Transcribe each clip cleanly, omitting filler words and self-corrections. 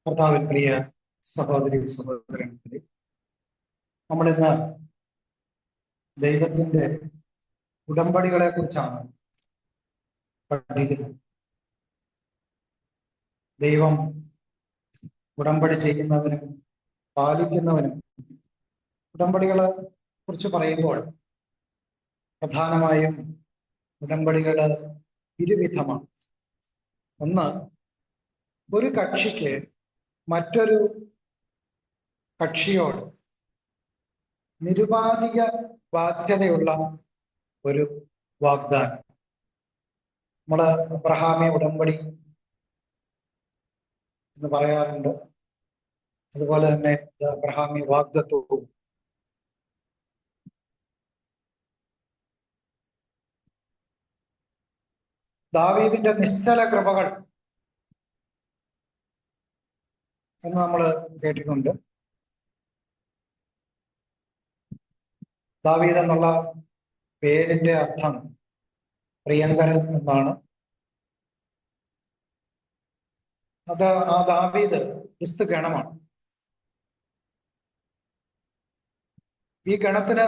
കർത്താവിൽ പ്രിയ സഹോദരി സഹോദരന്മാരെ, നമ്മളിന്ന് ദൈവത്തിന്റെ ഉടമ്പടികളെ കുറിച്ചാണ് പഠിക്കുന്നത്. ദൈവം ഉടമ്പടി ചെയ്യുന്നവനും പാലിക്കുന്നവനും. ഉടമ്പടികളെ കുറിച്ച് പറയുമ്പോൾ പ്രധാനമായും ഉടമ്പടികൾ ഇരുവിധമാണ്. ഒന്ന്, ഒരു കക്ഷിക്ക് മറ്റൊരു കക്ഷിയോട് നിരുപാധിക ബാധ്യതയുള്ള ഒരു വാഗ്ദാനം. നമ്മൾ അബ്രഹാമി ഉടമ്പടി എന്ന് പറയാറുണ്ട്. അതുപോലെ തന്നെ അബ്രഹാമി വാഗ്ദത്വവും. ദാവീദിന്റെ നിശ്ചല കൃപകൾ എന്ന് നമ്മൾ കേട്ടിട്ടുണ്ട്. ദാവീദ് എന്നുള്ള പേരിന്റെ അർത്ഥം പ്രിയങ്കരൻ എന്നാണ്. അത് ആ ദാവീദ് ക്രിസ്തു ഗണമാണ്. ഈ ഗണത്തിന്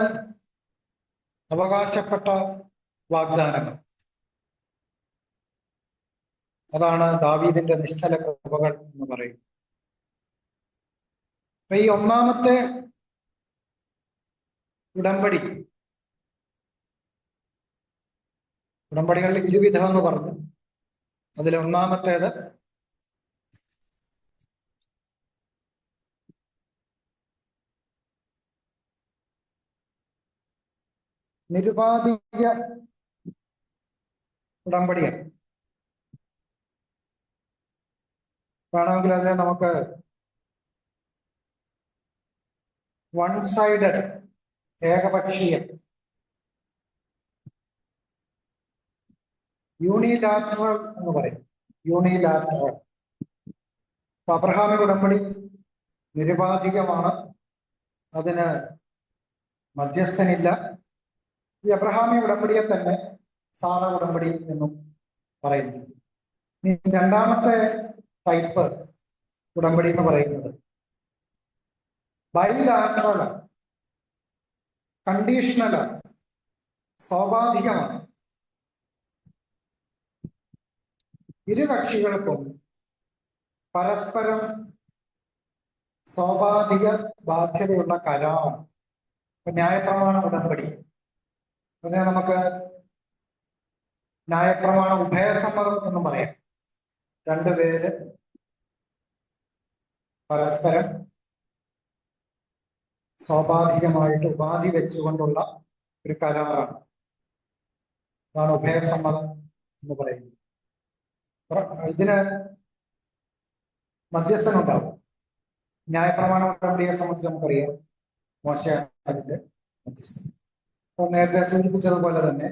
അവകാശപ്പെട്ട വാഗ്ദാനങ്ങൾ, അതാണ് ദാവീദിന്റെ നിശ്ചല കൃപകൾ എന്ന് പറയുന്നത്. അപ്പൊ ഈ ഒന്നാമത്തെ ഉടമ്പടികളിൽ ഇരുവിധം എന്ന് പറഞ്ഞു. അതിലൊന്നാമത്തേത് നിരുപാധിക ഉടമ്പടിയാണ്. വേണമെങ്കിൽ അതിനെ നമുക്ക് വൺ സൈഡഡ്, ഏകപക്ഷീയം, യൂണിലാറ്ററൽ എന്ന് പറയും. യൂണിലാറ്ററൽ. അബ്രഹാമി ഉടമ്പടി നിരുപാധികമാണ്. അതിന് മധ്യസ്ഥനില്ല. ഈ അബ്രഹാമി ഉടമ്പടിയെ തന്നെ സാറ ഉടമ്പടി എന്നും പറയുന്നു. രണ്ടാമത്തെ ടൈപ്പ് ഉടമ്പടി എന്ന് പറയുന്നത് ബൈലാറ്ററലാണ്, കണ്ടീഷണലാണ്, സ്വാഭാവികമാണ്. ഇരു കക്ഷികൾക്കും പരസ്പരം സ്വാഭാവിക ബാധ്യതയുള്ള കരാറാണ്. ന്യായപ്രമാണ ഉടമ്പടി, അതിനെ നമുക്ക് ന്യായപ്രമാണ ഉഭയസമ്മതം എന്ന് പറയാം. രണ്ടുപേര് പരസ്പരം സ്വാഭാവികമായിട്ട് ഉപാധി വെച്ചുകൊണ്ടുള്ള ഒരു കരാറാണ്. അതാണ് ഉഭയസമ്മതം എന്ന് പറയുന്നത്. ഇതിന് മധ്യസ്ഥനുണ്ടാവും. ന്യായപ്രമാണ ഉടമ്പടിയെ സംബന്ധിച്ച് നമുക്കറിയാം, മോശയാണ് അതിന്റെ മധ്യസ്ഥൻ. അപ്പോൾ നേരത്തെ സൂചിപ്പിച്ചതുപോലെ തന്നെ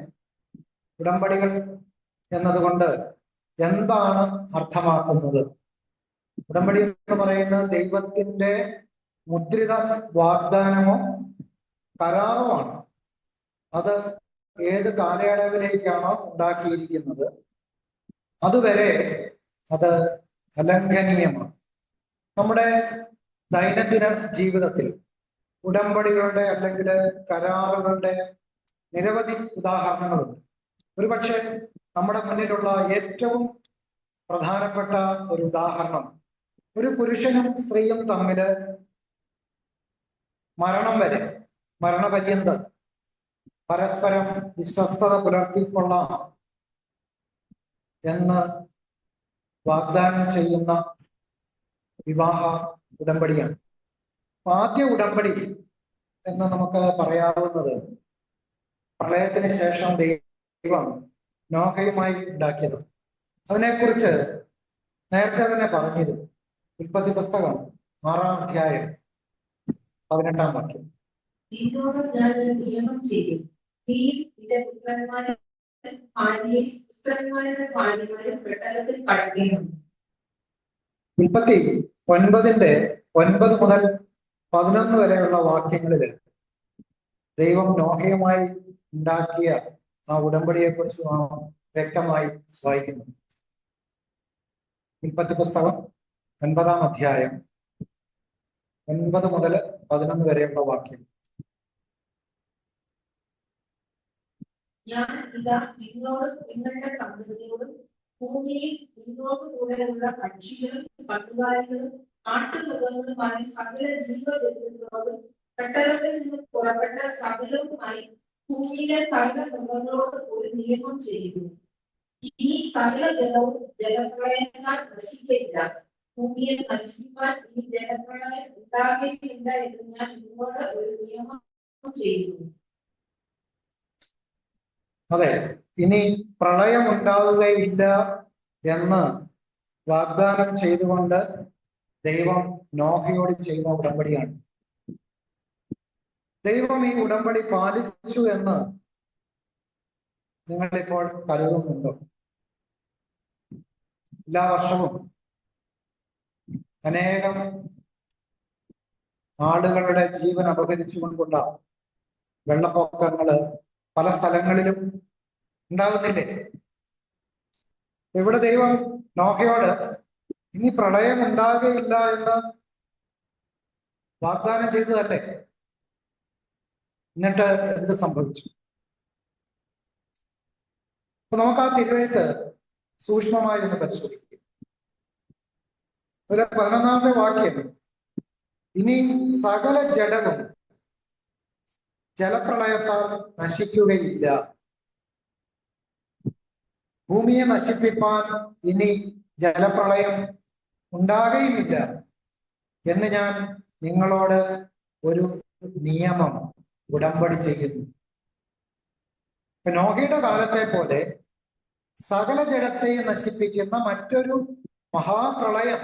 ഉടമ്പടികൾ എന്നതുകൊണ്ട് എന്താണ് അർത്ഥമാക്കുന്നത്? ഉടമ്പടി എന്ന് പറയുന്നത് ദൈവത്തിന്റെ മുദ്രിത വാഗ്ദാനമോ കരാറോ ആണ്. അത് ഏത് കാലയളവിലേക്കാണോ ഉണ്ടാക്കിയിരിക്കുന്നത് അതുവരെ അത് അലംഘനീയമാണ്. നമ്മുടെ ദൈനംദിന ജീവിതത്തിൽ ഉടമ്പടികളുടെ അല്ലെങ്കിൽ കരാറുകളുടെ നിരവധി ഉദാഹരണങ്ങളുണ്ട്. ഒരുപക്ഷെ നമ്മുടെ മുന്നിലുള്ള ഏറ്റവും പ്രധാനപ്പെട്ട ഒരു ഉദാഹരണം, ഒരു പുരുഷനും സ്ത്രീയും തമ്മിൽ മരണം വരെ, മരണപര്യന്തം പരസ്പരം വിശ്വസ്തത പുലർത്തിക്കൊള്ളാം എന്ന് വാഗ്ദാനം ചെയ്യുന്ന വിവാഹ ഉടമ്പടിയാണ്. ആദ്യ ഉടമ്പടി എന്ന് നമുക്ക് പറയാവുന്നത് പ്രളയത്തിന് ശേഷം ദൈവം നോഹയുമായി ഉണ്ടാക്കിയത്. അതിനെക്കുറിച്ച് നേരത്തെ തന്നെ പറഞ്ഞിരുന്നു. ഉൽപ്പത്തി പുസ്തകം 6-ാം അധ്യായം 18-ാം വാക്യം. ഉൽപ്പത്തി 9:9 മുതൽ 11 വരെയുള്ള വാക്യങ്ങളില് ദൈവം നോഹയുമായി ഉണ്ടാക്കിയ ആ ഉടമ്പടിയെ കുറിച്ച് നാം വ്യക്തമായി വായിക്കുന്നു. ഉൽപ്പത്തി പുസ്തകം 9-ാം അധ്യായം 9 മുതൽ 11 വരെയുള്ള വാക്യം. ഞാൻ ഇതാ നിങ്ങളോടും നിങ്ങളുടെ സന്തതിയോടും ഭൂമിയിൽ നിങ്ങളോട് കൂടെയുള്ള പക്ഷികളും പട്ടുകാരികളും ആട്ടുമൃഗങ്ങളുമായ സകല ജീവജന്തുക്കളോടും പെട്ടകത്തിൽ നിന്ന് പുറപ്പെട്ട സകലവുമായി ഭൂമിയിലെ സകല മൃഗങ്ങളോട് ഒരു നിയമം ചെയ്യുന്നു. ഈ സകല ജലവും ജലപ്രളയത്താൽ നശിക്കില്ല. ഭൂമിയെ നശിപ്പിക്കാൻ ഈ ജലപ്രളയം ഉണ്ടാകുകയില്ല എന്ന് ഞാൻ നിങ്ങളോട് ഒരു നിയമം ചെയ്യുന്നു. അതെ, ഇനി പ്രളയം ഉണ്ടാവുകയില്ല എന്ന് വാഗ്ദാനം ചെയ്തുകൊണ്ട് ദൈവം നോഹയോട് ചെയ്ത ഉടമ്പടിയാണ്. ദൈവം ഈ ഉടമ്പടി പാലിച്ചു എന്ന് നിങ്ങളിപ്പോൾ കരുതുന്നുണ്ടോ? എല്ലാ വർഷവും അനേകം ആളുകളുടെ ജീവൻ അപഹരിച്ചുകൊണ്ടുള്ള വെള്ളപ്പൊക്കങ്ങള് പല സ്ഥലങ്ങളിലും ഉണ്ടാകുന്നില്ലേ? ഇവിടെ ദൈവം നോഹയോട് ഇനി പ്രളയം ഉണ്ടാകുകയില്ല എന്ന് വാഗ്ദാനം ചെയ്തതല്ലേ? എന്നിട്ട് എന്ത് സംഭവിച്ചു? അപ്പൊ നമുക്ക് ആ തിരുവെഴുത്ത് സൂക്ഷ്മമായി ഒന്ന് പരിശോധിക്കാം. അതിലെ 11-ാമത്തെ വാക്യം, ഇനി സകല ജഡവും ജലപ്രളയത്താൽ നശിക്കുകയില്ല. ഭൂമിയെ നശിപ്പിക്കാൻ ഇനി ജലപ്രളയം ഉണ്ടാകുകയുമില്ല എന്ന് ഞാൻ നിങ്ങളോട് ഒരു നിയമം ഉടമ്പടി ചെയ്യുന്നു. നോഹയുടെ കാലത്തെ പോലെ സകല ജഡത്തെ നശിപ്പിക്കുന്ന മറ്റൊരു മഹാപ്രളയം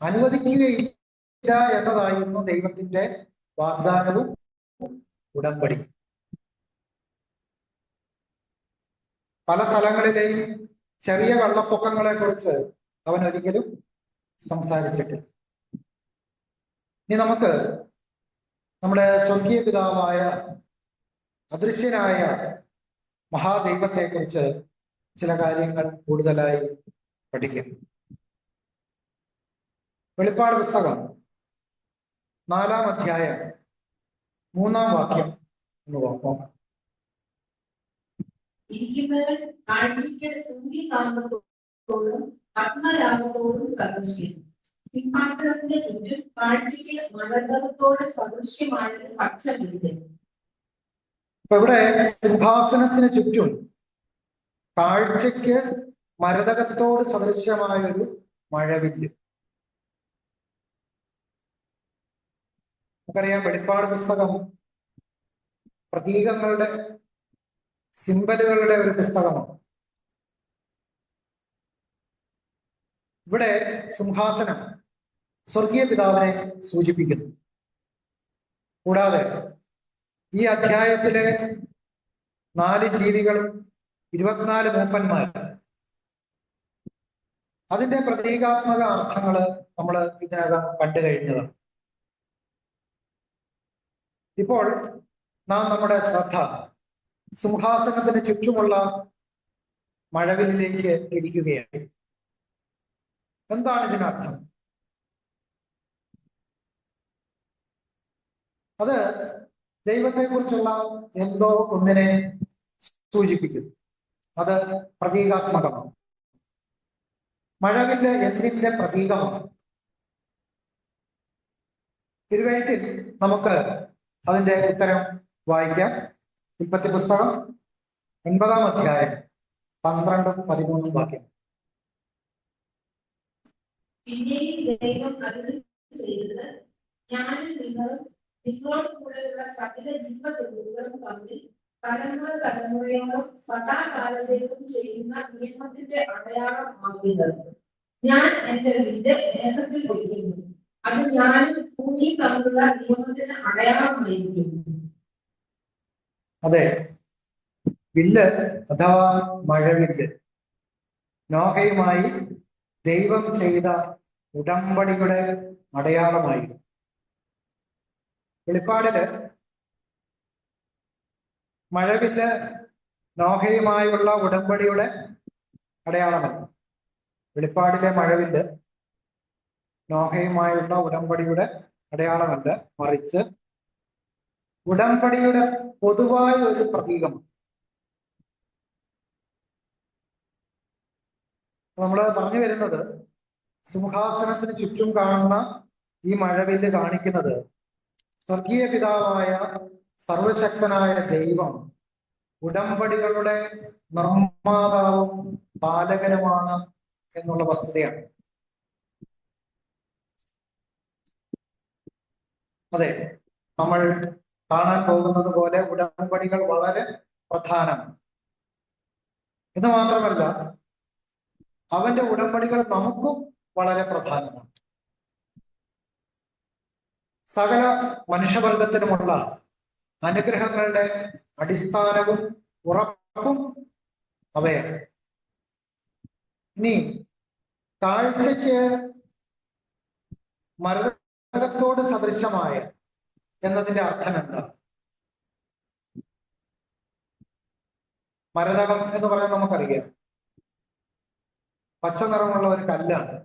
അനുവദിക്കുകയില്ല എന്നതായിരുന്നു ദൈവത്തിന്റെ വാഗ്ദാനവും ഉടമ്പടി. പല സ്ഥലങ്ങളിലെയും ചെറിയ വെള്ളപ്പൊക്കങ്ങളെ കുറിച്ച് അവൻ ഒരിക്കലും സംസാരിച്ചിട്ടില്ല. ഇനി നമുക്ക് നമ്മുടെ സ്വർഗീയ പിതാവായ അദൃശ്യനായ മഹാദൈവത്തെ കുറിച്ച് ചില കാര്യങ്ങൾ കൂടുതലായി പഠിക്കാം. വെളിപ്പാട് പുസ്തകം 4-ാം അധ്യായം 3-ാം വാക്യം എന്ന് നോക്കാം. ഇരിക്കുന്നവൻ കാഴ്ചയ്ക്ക് സൂര്യകാന്തത്തോടും പത്മരാഗത്തോടും സദൃശ്യം. സിംഹാസനത്തിന്റെ ചുറ്റും കാഴ്ചയ്ക്ക് മഴകത്തോട് സദൃശ്യമായൊരു പച്ച വില്ല്. ഇപ്പൊ ഇവിടെ സിംഹാസനത്തിന് ചുറ്റും കാഴ്ചയ്ക്ക് മരതകത്തോട് സദൃശ്യമായൊരു മഴവില്ല്. നമുക്കറിയാം, വെളിപ്പാട് പുസ്തകം പ്രതീകങ്ങളുടെ, സിംബലുകളുടെ ഒരു പുസ്തകമാണ്. ഇവിടെ സിംഹാസനം സ്വർഗീയ പിതാവിനെ സൂചിപ്പിക്കുന്നു. കൂടാതെ ഈ അധ്യായത്തിലെ 4 ജീവികളും 24 മൂപ്പന്മാർ, അതിന്റെ പ്രതീകാത്മക അർത്ഥങ്ങള് നമ്മൾ ഇതിനകം കണ്ടു കഴിഞ്ഞതാണ്. ഇപ്പോൾ നാം നമ്മുടെ ശ്രദ്ധ സിംഹാസനത്തിന് ചുറ്റുമുള്ള മഴവില്ലിലേക്ക് തിരിക്കുകയാണ്. എന്താണ് ഇതിനർത്ഥം? അത് ദൈവത്തെക്കുറിച്ചുള്ള എന്തോ ഒന്നിനെ സൂചിപ്പിക്കുന്നു. അത് പ്രതീകാത്മകമാണ്. മഴവില്ല് എന്തിന്റെ പ്രതീകമാണ്? തിരുവെഴുത്തിൽ നമുക്ക് അതിന്റെ ഉത്തരം വായിക്കാം. ഉൽപ്പത്തി പുസ്തകം 9-ാം അധ്യായം 12-13 വാക്യം. പിന്നെയും ദൈവം അരുളി ചെയ്തത്, ഞാനും നിങ്ങളും നിങ്ങളോട് കൂടെയുള്ള സകല ജീവജന്തുക്കളും തമ്മിൽ തലമുറ തലമുറയോളം സദാകാലത്തേക്കും ചെയ്യുന്ന നിയമത്തിന്റെ അടയാളം ആകുന്നത്. ഞാൻ എന്റെ വില്ല് മേഘത്തിൽ ഒഴിക്കുന്നു. അത് ഞാനും ഭൂമിയും തമ്മിലുള്ള നിയമത്തിന് അടയാളമായിരിക്കുന്നു. അതെ, വില്ല് അഥവാ മഴവില്ല് നോഹയുമായി ദൈവം ചെയ്ത ഉടമ്പടിയുടെ അടയാളമായി. വെളിപ്പാടില് മഴവില്ല് നോഹയുമായുള്ള ഉടമ്പടിയുടെ അടയാളമല്ല. വെളിപ്പാടിലെ മഴവില്ല് നോഹയുമായുള്ള ഉടമ്പടിയുടെ അടയാളമല്ല, മറിച്ച് ഉടമ്പടിയുടെ പൊതുവായ ഒരു പ്രതീകം. നമ്മൾ പറഞ്ഞു വരുന്നത്, സിംഹാസനത്തിന് ചുറ്റും കാണുന്ന ഈ മഴവില്ല് കാണിക്കുന്നത് സ്വർഗീയ പിതാവായ സർവശക്തനായ ദൈവം ഉടമ്പടികളുടെ നിർമ്മാതാവും പാലകനുമാണ് എന്നുള്ള വസ്തുതയാണ്. അതെ, നമ്മൾ കാണാൻ പോകുന്നത് പോലെ ഉടമ്പടികൾ വളരെ പ്രധാനമാണ്. ഇത് മാത്രമല്ല, അവന്റെ ഉടമ്പടികൾ നമുക്കും വളരെ പ്രധാനമാണ്. സകല മനുഷ്യവർഗത്തിനുമുള്ള അനുഗ്രഹങ്ങളുടെ അടിസ്ഥാനവും ഉറപ്പും അവയാണ്. ഇനി കാഴ്ചയ്ക്ക് മരതകത്തോട് സദൃശമായ എന്നതിന്റെ അർത്ഥം എന്താ? മരതകം എന്ന് പറയാൻ നമുക്കറിയാം, പച്ച നിറമുള്ള ഒരു കല്ലാണ്.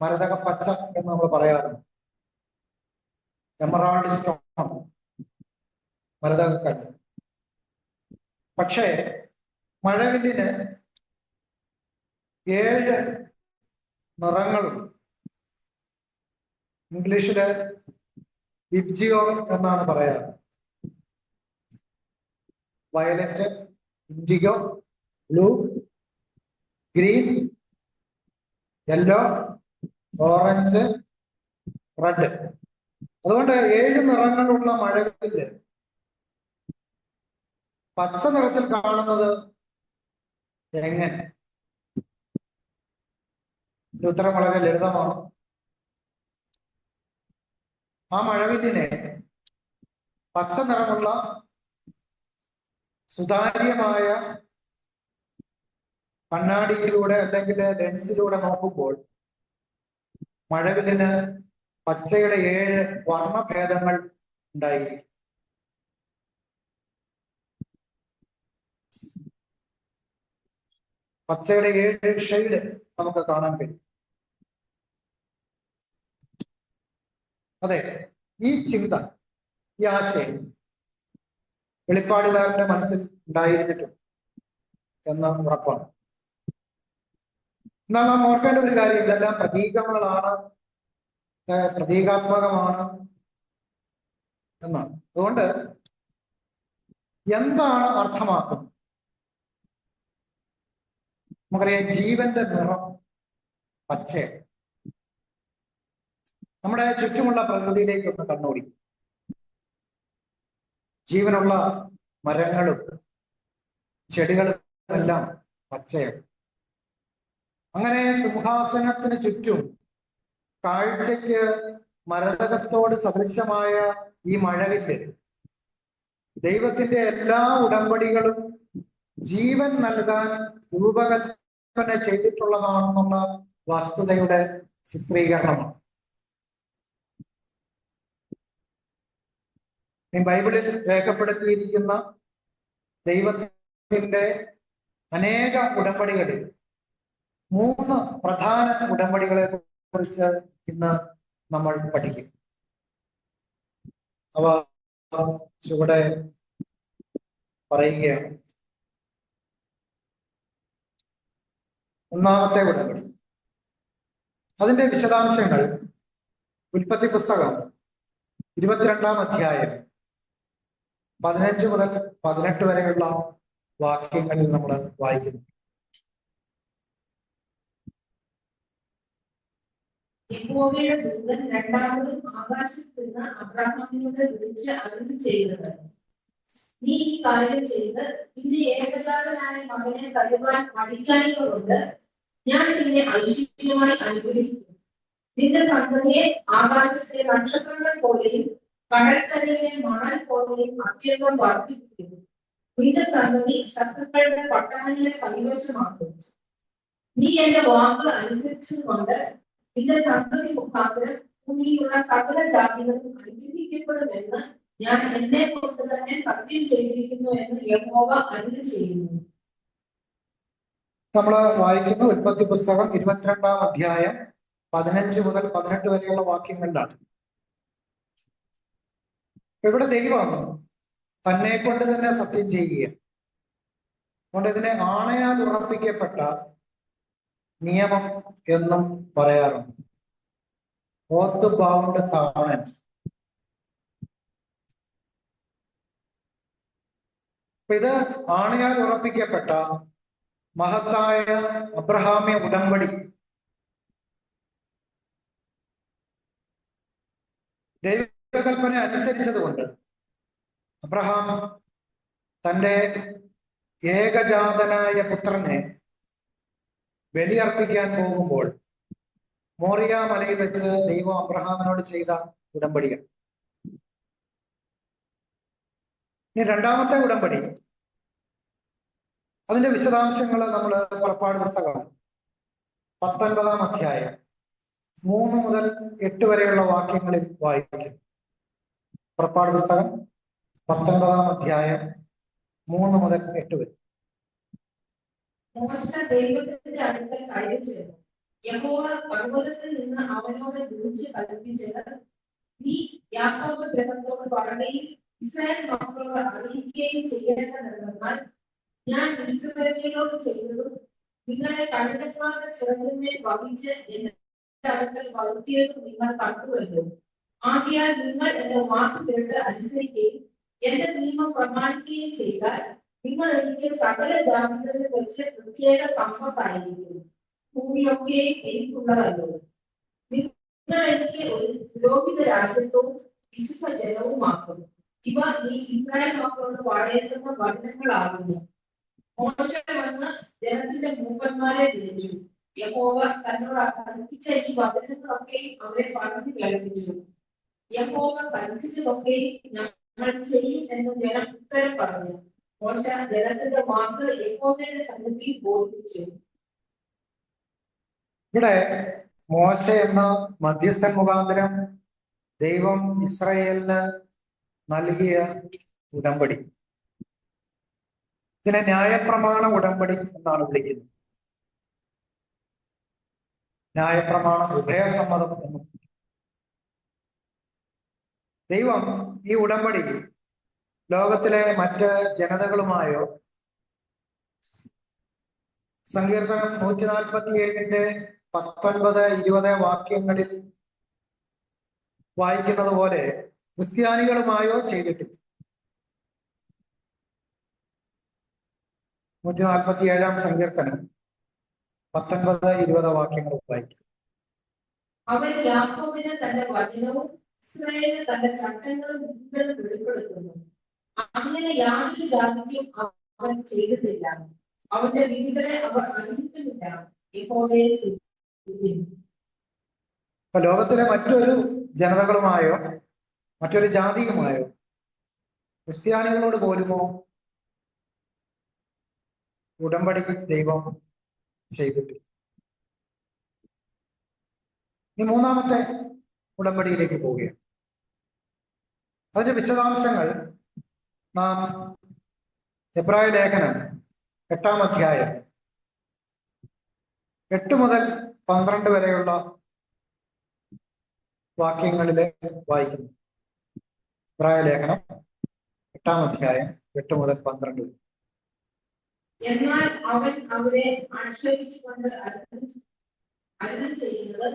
മരതക പച്ച എന്ന് നമ്മൾ പറയാറുണ്ട്. എമറാൾഡ് സ്റ്റോൺ, മരതകക്കല്ല്. പക്ഷേ മഴവില്ലിന് 7 നിറങ്ങളും. ഇംഗ്ലീഷില് വിബ്ജിയോ എന്നാണ് പറയാറ്. Violet, indigo, blue, green, yellow, orange, red. അതുകൊണ്ട് 7 നിറങ്ങളുള്ള മഴവില്ല് പച്ച നിറത്തിൽ കാണുന്നത് എങ്ങനെ? ഉത്തരം വളരെ ലളിതമാണ്. ആ മഴവില്ലിനെ പച്ച നിറമുള്ള സുതാര്യമായ കണ്ണാടിയിലൂടെ അല്ലെങ്കിൽ ലെൻസിലൂടെ നോക്കുമ്പോൾ മഴവില്ലിന് പച്ചയുടെ 7 വർണ്ണഭേദങ്ങൾ ഉണ്ടായിരിക്കും. പച്ചയുടെ 7 ഷെയ്ഡ് നമുക്ക് കാണാൻ കഴിയും. അതെ, ഈ ചിന്ത, ഈ ആശയം വെളിപ്പാടുകാരന്റെ മനസ്സിൽ ഉണ്ടായിരുന്നിട്ടും എന്ന് ഉറപ്പാണ്. എന്നാൽ നാം ഓർക്കേണ്ട ഒരു കാര്യം, ഇതെല്ലാം പ്രതീകങ്ങളാണ്, പ്രതീകാത്മകമാണ് എന്നാണ്. അതുകൊണ്ട് എന്താണ് അർത്ഥമാക്കുന്നത്? നമുക്കറിയാം, ജീവന്റെ നിറം പച്ചയാണ്. നമ്മുടെ ചുറ്റുമുള്ള പ്രകൃതിയിലേക്ക് ഒന്ന് കണ്ണോടി. ജീവനുള്ള മരങ്ങളും ചെടികളും എല്ലാം പച്ചയാണ്. അങ്ങനെ സിംഹാസനത്തിന് ചുറ്റും കാഴ്ചയ്ക്ക് മരതകത്തോട് സദൃശമായ ഈ മഴവില്ല് ദൈവത്തിന്റെ എല്ലാ ഉടമ്പടികളും ജീവൻ നൽകാൻ രൂപകൽപ്പന ചെയ്തിട്ടുള്ളതാണെന്നുള്ള വസ്തുതയുടെ ചിത്രീകരണമാണ്. ബൈബിളിൽ രേഖപ്പെടുത്തിയിരിക്കുന്ന ദൈവത്തിന്റെ അനേക ഉടമ്പടികളിൽ 3 പ്രധാന ഉടമ്പടികളെ കുറിച്ച് ഇന്ന് നമ്മൾ പഠിക്കും. അവ ചുവടെ പറയുകയാണ്. ഒന്നാമത്തെ ഉടമ്പടി, അതിന്റെ വിശദാംശങ്ങൾ ഉൽപ്പത്തി പുസ്തകം 22-ാം അധ്യായം 15 മുതൽ 18 വരെയുള്ള വാക്യങ്ങളിൽ നമ്മൾ വായിക്കുന്നു. യഹോവയുടെ ദൂതൻ രണ്ടാമതും ആകാശത്ത് നിന്ന് അബ്രഹാമിനോട് വിളിച്ച് അരുളി ചെയ്തത്, നീ ഈ കാര്യം ചെയ്ത് നിന്റെ ഏകജാതനായ മകനെ തരുവാൻ മടിക്കായതുകൊണ്ട് ഞാൻ നിന്നെ ഐശ്വര്യമായി അനുഗ്രഹിക്കും. നിന്റെ സന്തതിയെ ആകാശത്തിലെ നക്ഷത്രങ്ങൾ പോലെയും കടൽക്കരയിലെ മണൽ പോലെയും അത്യന്തം വർദ്ധിപ്പിക്കും. നിന്റെ സന്തതി ശത്രുക്കളുടെ പട്ടണങ്ങളെ കൈവശമാക്കും. നീ എന്റെ വാക്ക് അനുസരിച്ചുകൊണ്ട് നിന്റെ സന്തതി മുഖാന്തരം ഭൂമിയിലുള്ള സകല ജാതികളും അനുഗ്രഹിക്കപ്പെടുമെന്ന് ഞാൻ എന്നെ കൊണ്ട് തന്നെ സത്യം ചെയ്തിരിക്കുന്നു എന്ന് യഹോവ അരുളി ചെയ്യുന്നു. നമ്മൾ വായിക്കുന്ന ഉൽപ്പത്തി പുസ്തകം 22-ാം അധ്യായം 15 മുതൽ 18 വരെയുള്ള വാക്യങ്ങളിലാണ്. ഇവിടെ ദൈവം തന്നെ കൊണ്ട് തന്നെ സത്യം ചെയ്യുകയാണ്. അതുകൊണ്ട് ഇതിനെ ആണയാൽ ഉറപ്പിക്കപ്പെട്ട നിയമം എന്നും പറയാറുണ്ട്. ഓത്ത് ബൗണ്ട് കവണന്റ്. ഇത് ആണയാൽ ഉറപ്പിക്കപ്പെട്ട മഹത്തായ അബ്രഹാമ്യ ഉടമ്പടി ദൈവകൽപ്പന അനുസരിച്ചതുകൊണ്ട് അബ്രഹാം തൻ്റെ ഏകജാതനായ പുത്രനെ ബലിയർപ്പിക്കാൻ പോകുമ്പോൾ മോറിയ മലയിൽ വെച്ച് ദൈവം അബ്രഹാമിനോട് ചെയ്ത ഉടമ്പടിയാണ്. ഇനി രണ്ടാമത്തെ ഉടമ്പടി, അതിന്റെ വിശദാംശങ്ങൾ നമ്മൾ പുറപ്പാട് പുസ്തകം 19-ാം അധ്യായം 3 മുതൽ 8 വരെയുള്ള വാക്യങ്ങളിൽ വായിക്കും. പുറപ്പാട് പുസ്തകം 19-ാം അധ്യായം 3 മുതൽ 8 വരെ. മോശ ദൈവത്തിന്റെ അടുക്കൽ കയറി ചെന്നു. യഹോവ പർവ്വതത്തിൽ നിന്ന് അവനോട് വിളിച്ച് കൽപ്പിച്ചത്, നീ യാക്കോബ് ഗൃഹത്തോട് പറയുകയും ഇസ്രായേൽ മക്കളോട് അറിയിക്കുകയും ചെയ്യേണ്ടതെന്നാൽ, ഞാൻ ഇസ്രായേലിനോട് ചെയ്തതും നിങ്ങളെ കഴുകന്മാരുടെ ചിറകിന്മേൽ വഹിച്ച് എന്റെ അടുക്കൽ വളർത്തിയതും നിങ്ങൾ കണ്ടുവല്ലോ. ആകയാൽ നിങ്ങൾ എന്റെ വാക്ക് കേട്ട് അനുസരിക്കുകയും എന്റെ നിയമം പ്രമാണിക്കുകയും ചെയ്താൽ നിങ്ങൾ എനിക്ക് സകല ജാതികളിൽ വെച്ച് പ്രത്യേക സമ്പത്തായിരിക്കും. ഭൂമിയൊക്കെ എനിക്കുള്ളതല്ലോ. നിങ്ങൾ എനിക്ക് ഒരു പുരോഹിത രാജ്യത്വവും വിശുദ്ധ ജനവുമാക്കും. ഇവ ഈ ഇസ്രായേൽ മക്കളോട് പറയേണ്ടുന്ന വചനങ്ങളാകുന്നു. മോശ വന്ന് ജനത്തിന്റെ മൂപ്പന്മാരെ വിളിച്ചു. യഹോവ തന്നോട് കൽപ്പിച്ച ഈ വചനങ്ങളൊക്കെയും അവരെ പറഞ്ഞു കേൾപ്പിച്ചു. യഹോവ കൽപ്പിച്ചതൊക്കെയും ഞങ്ങൾ ചെയ്യും എന്ന് ജനം ഉത്തരം പറഞ്ഞു. മോശ ജനത്തിന്റെ വാക്ക് യഹോവയുടെ സന്നിധിയിൽ ബോധിപ്പിച്ചു. ഇവിടെ മോശ എന്ന മധ്യസ്ഥൻ മുഖാന്തരം ദൈവം ഇസ്രായേലിന് നൽകിയ ഉടമ്പടി, ഇതിനെ ന്യായപ്രമാണ ഉടമ്പടി എന്നാണ് വിളിക്കുന്നത്. ന്യായപ്രമാണം, ഉഭയസമ്മതം എന്നും. ദൈവം ഈ ഉടമ്പടി ലോകത്തിലെ മറ്റ് ജനതകളുമായോ സങ്കീർത്തനം 147-ന്റെ 19-20 വാക്യങ്ങളിൽ വായിക്കുന്നത് പോലെ ക്രിസ്ത്യാനികളുമായോ ചെയ്തിട്ടില്ല. 147-ാം സങ്കീർത്തനം 19-20 വാക്യങ്ങൾ വായിക്കും. അവൻ യാക്കോബിന് തന്റെ വചനവും ഇസ്രായേലിന് തന്റെ ചട്ടങ്ങളും വിധികളും വെളിപ്പെടുത്തുന്നു. അങ്ങനെ യാതൊരു ജാതിക്കും അവൻ ചെയ്തിട്ടില്ല. അവന്റെ വിധികളെ അവർ അറിയിക്കുന്നില്ല. ഇപ്പൊ ലോകത്തിലെ മറ്റൊരു ജനതകളുമായോ മറ്റൊരു ജാതിയുമായോ ക്രിസ്ത്യാനികളോട് പോലുമോ ഉടമ്പടി ദൈവം ചെയ്തിട്ടില്ല. ഇനി മൂന്നാമത്തെ ഉടമ്പടിയിലേക്ക് പോവുകയാണ്. അതിന്റെ വിശദാംശങ്ങൾ നാം എബ്രായ ലേഖനം 8-ാം അധ്യായം 8 മുതൽ 12 വരെയുള്ള വാക്യങ്ങളിൽ വായിക്കുന്നു. എബ്രായ ലേഖനം 8-ാം അധ്യായം 8 മുതൽ 12 വരെ. എന്നാൽ അവൻ അവരെ ആക്ഷേപിച്ചുകൊണ്ട് അരുളി ചെയ്യുന്നത്,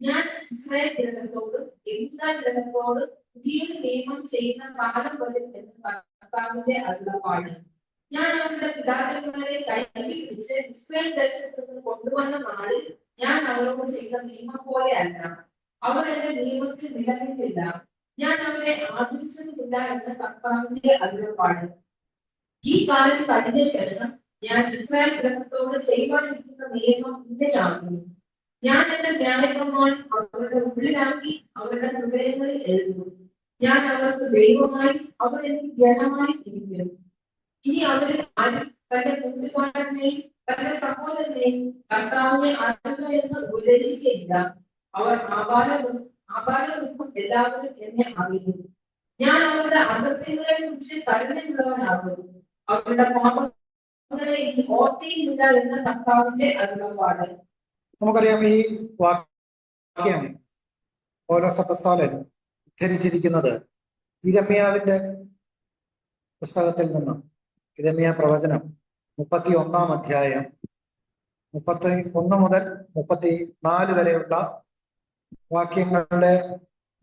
ഞാൻ ഇസ്രായേൽ ജനത്തോടും യഹൂദ ജനത്തോടും പുതിയൊരു നിയമം ചെയ്യുന്ന കാലം വരും എന്ന് കർത്താവിന്റെ അരുളപ്പാട്. ഞാൻ അവരുടെ പിതാക്കന്മാരെ കൈയിൽ പിടിച്ച് ഇസ്രായേൽ ദേശത്ത് നിന്ന് കൊണ്ടുവന്ന നാളിൽ ഞാൻ അവരോട് ചെയ്ത നിയമം പോലെ അല്ല. അവർ എന്റെ നിയമത്തിൽ നിലനിന്നില്ല. ഞാൻ അവരെ ആദരിച്ചതുമില്ല എന്ന് കർത്താവിന്റെ അരുളപ്പാട്. ഈ കാലം കഴിഞ്ഞ ശേഷം ഞാൻ ഇസ്രായേൽ ഗ്രഹത്തോട് ചെയ്യുവാനിരിക്കുന്ന നിയമം ഇങ്ങനെയാകുന്നു. ഞാൻ എന്റെ ന്യായപ്രമാണം അവരുടെ ഉള്ളിലാക്കി അവരുടെ ഹൃദയങ്ങളിൽ എഴുതും. ഞാൻ അവർക്ക് ദൈവമായി, അവർ എനിക്ക് ജനമായി ഇരിക്കും. ഇനി അവരിൽ ആരും തന്റെ കൂട്ടുകാരനെയും തന്റെ സഹോദരനെയും കർത്താവിനെ അറിയുക എന്ന് ഉപദേശിക്കുകയില്ല. അവർ ആപാലവൃദ്ധം എല്ലാവരും എന്നെ അറിയും. ഞാൻ അവരുടെ അകൃത്യങ്ങളെ കുറിച്ച് കരുണയുള്ളവനാകും. അവരുടെ പാപങ്ങളെ ഇനി ഓർത്തിയില്ല എന്ന കർത്താവിന്റെ അരുളപ്പാട്. നമുക്കറിയാം, ഈ വാക്യം പൗലോസ് അപ്പോസ്തലൻ ഉദ്ധരിച്ചിരിക്കുന്നത് യിരെമ്യാവിന്റെ പുസ്തകത്തിൽ നിന്നും. യിരെമ്യാ പ്രവചനം 31-ാം അധ്യായം 31 മുതൽ 34 വരെയുള്ള വാക്യങ്ങളുടെ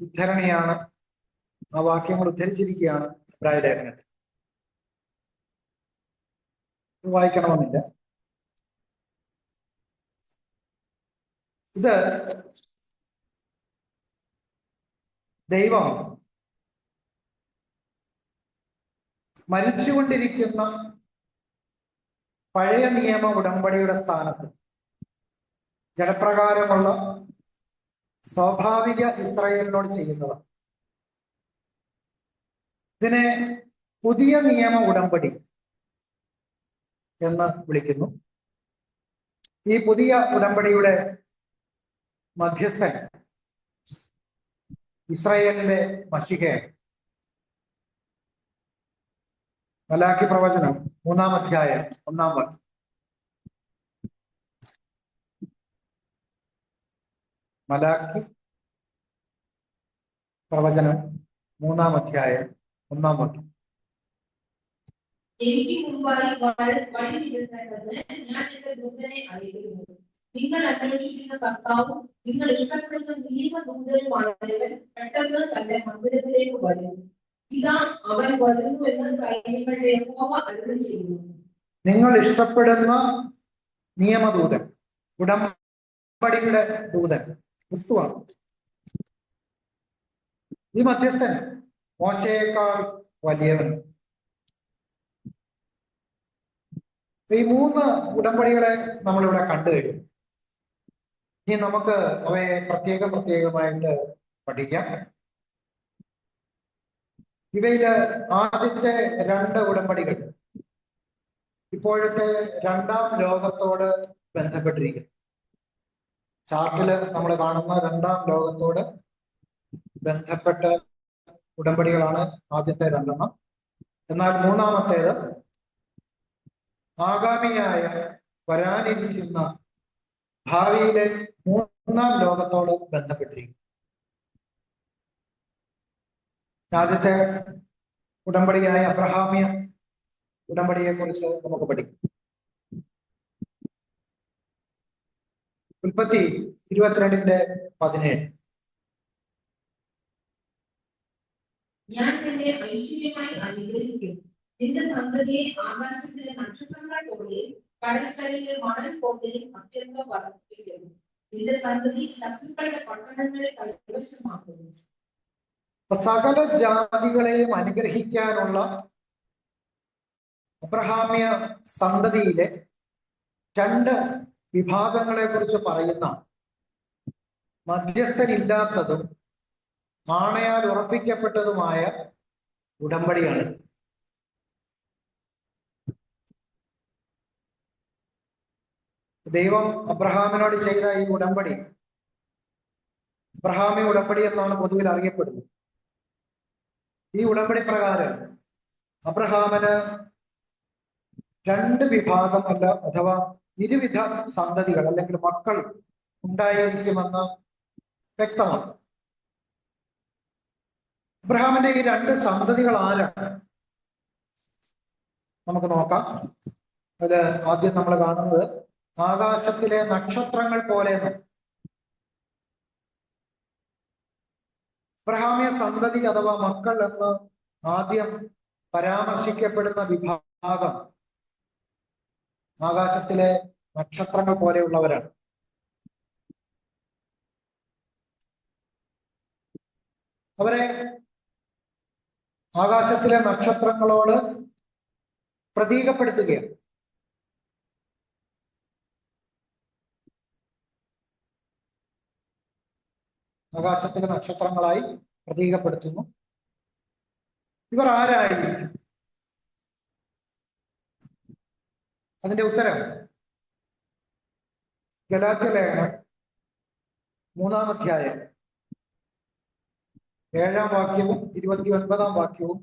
ഉദ്ധരണിയാണ്. ആ വാക്യങ്ങൾ ഉദ്ധരിച്ചിരിക്കുകയാണ് എബ്രായ ലേഖനത്തിൽ. വായിക്കണമെന്നില്ല. ഇത് ദൈവം മരിച്ചുകൊണ്ടിരിക്കുന്ന പഴയ നിയമ ഉടമ്പടിയുടെ സ്ഥാനത്ത് ജഡപ്രകാരമുള്ള സ്വാഭാവിക ഇസ്രായേലിനോട് ചെയ്യുന്നതാണ്. ഇതിനെ പുതിയ നിയമ ഉടമ്പടി എന്ന് വിളിക്കുന്നു. ഈ പുതിയ ഉടമ്പടിയുടെ മധ്യസ്ഥൻ ഇസ്രായേലിന്റെ മശിഹയാണ്. മലാക്കി പ്രവചനം 3-ാം അധ്യായം 1-ാം വാക്യം. മലാക്കി പ്രവചനം 3-ാം അധ്യായം 1-ാം വാക്യം. എനിക്ക് മുമ്പായി വഴി തിരുത്തേണ്ടതിന് ഞാൻ എന്റെ ദൂതനെ അയക്കുന്നു. നിങ്ങൾ അന്വേഷിക്കുന്ന കർത്താവും നിങ്ങൾ ഇഷ്ടപ്പെടുന്ന നിയമദൂതനുമായവൻ പെട്ടെന്ന് തന്റെ മന്ദിരത്തിലേക്ക് വരും. ഇതാ അവൻ വരുന്നു എന്ന് സൈന്യങ്ങളുടെ യഹോവ അരുളിച്ചെയ്യുന്നു. നിങ്ങൾ ഇഷ്ടപ്പെടുന്ന നിയമദൂതൻ, ഉടമ്പടിയുടെ ദൂതൻ ക്രിസ്തുവാണ്. ഈ മധ്യസ്ഥൻ മോശയേക്കാൾ വലിയവൻ. ഈ 3 ഉടമ്പടികളെ നമ്മളിവിടെ കണ്ടു കഴിഞ്ഞു. ഇനി നമുക്ക് അവയെ പ്രത്യേകമായിട്ട് പഠിക്കാം. ഇവയില് ആദ്യത്തെ 2 ഉടമ്പടികൾ ഇപ്പോഴത്തെ 2-ാം ലോകത്തോട് ബന്ധപ്പെട്ടിരിക്കുന്നു. ചാർട്ടില് നമ്മൾ കാണുന്ന 2-ാം ലോകത്തോട് ബന്ധപ്പെട്ട ഉടമ്പടികളാണ് ആദ്യത്തെ 2 എന്നാൽ 3-ാമത്തേത് ആഗാമിയായ വരാനിരിക്കുന്ന ഭാവിയിലെ 3-ാം ലോകത്തോട് ബന്ധപ്പെട്ടിരിക്കുന്നു. ആദ്യത്തെ ഉടമ്പടിയായ അബ്രഹാമ്യ ഉടമ്പടിയെ കുറിച്ച് നമുക്ക് പഠിക്കാം. ഉൽപ്പത്തി 22:17. ഞാൻ നിന്നെ ഐശ്വര്യമായി അനുഗ്രഹിക്കും. നിന്റെ സന്തതിയെ ആകാശത്തിലെ നക്ഷത്രങ്ങൾ പോലെയും കടൽക്കരയിലെ മണൽ പോലെയും അത്യന്തം വർദ്ധിപ്പിക്കും. നിന്റെ സന്തതി ശത്രുക്കളുടെ പട്ടണങ്ങളെ കൈവശമാക്കുന്നു. സകല ജാതികളെയും അനുഗ്രഹിക്കാനുള്ള അബ്രഹാമ്യ സന്തതിയിലെ 2 വിഭാഗങ്ങളെ കുറിച്ച് പറയുന്ന മധ്യസ്ഥനില്ലാത്തതും ആണയാൽ ഉറപ്പിക്കപ്പെട്ടതുമായ ഉടമ്പടിയാണ്. ദൈവം അബ്രഹാമിനോട് ചെയ്ത ഈ ഉടമ്പടി അബ്രഹാമ്യ ഉടമ്പടി എന്നാണ് പൊതുവിൽ അറിയപ്പെടുന്നത്. ഈ ഉടമ്പടി പ്രകാരം അബ്രഹാമിന് 2 വിഭാഗം അഥവാ ഇരുവിധ സന്തതികൾ അല്ലെങ്കിൽ മക്കൾ ഉണ്ടായിരിക്കുമെന്ന് വ്യക്തമാണ്. അബ്രഹാമിന്റെ ഈ 2 സന്തതികൾ ആരാണ് നമുക്ക് നോക്കാം. അതിൽ ആദ്യം നമ്മൾ കാണുന്നത് ആകാശത്തിലെ നക്ഷത്രങ്ങൾ പോലെ. അബ്രഹാമ്യ സന്തതി അഥവാ മക്കൾ എന്ന് ആദ്യം പരാമർശിക്കപ്പെടുന്ന വിഭാഗം ആകാശത്തിലെ നക്ഷത്രങ്ങൾ പോലെയുള്ളവരാണ്. അവരെ ആകാശത്തിലെ നക്ഷത്രങ്ങളോട് പ്രതീകപ്പെടുത്തുകയാണ്. ആകാശത്തിലെ നക്ഷത്രങ്ങളായി പ്രതീകപ്പെടുത്തുന്നു. ഇവർ ആരായിരിക്കും? അതിന്റെ ഉത്തരം ഗലാത്യ ലേഖനം 3-ാം അധ്യായം 7-ാം വാക്യവും 29-ാം വാക്യവും.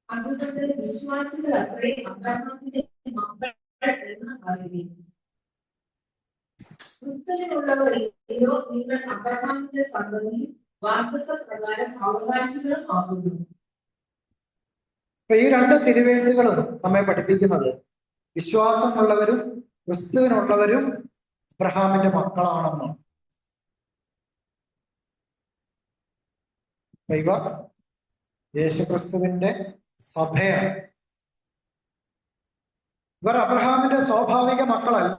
അതുകൊണ്ട് വിശ്വാസികൾ അത്രേ അബ്രഹാമിന്റെ മക്കൾ എന്ന് അറിയുന്നു. ക്രിസ്തുവിനുള്ളവരെയോ നിങ്ങൾ അബ്രഹാമിന്റെ സന്തതി വാഗ്ദത്ത പ്രകാരം അവകാശികളും ആകുന്നു. അപ്പൊ ഈ രണ്ട് തിരുവെഴുത്തുകളും നമ്മെ പഠിപ്പിക്കുന്നത് വിശ്വാസമുള്ളവരും ക്രിസ്തുവിനുള്ളവരും അബ്രഹാമിന്റെ മക്കളാണെന്നാണ്. ഇവർ യേശുക്രിസ്തുവിന്റെ സഭയാണ്. ഇവർ അബ്രഹാമിന്റെ സ്വാഭാവിക മക്കളല്ല,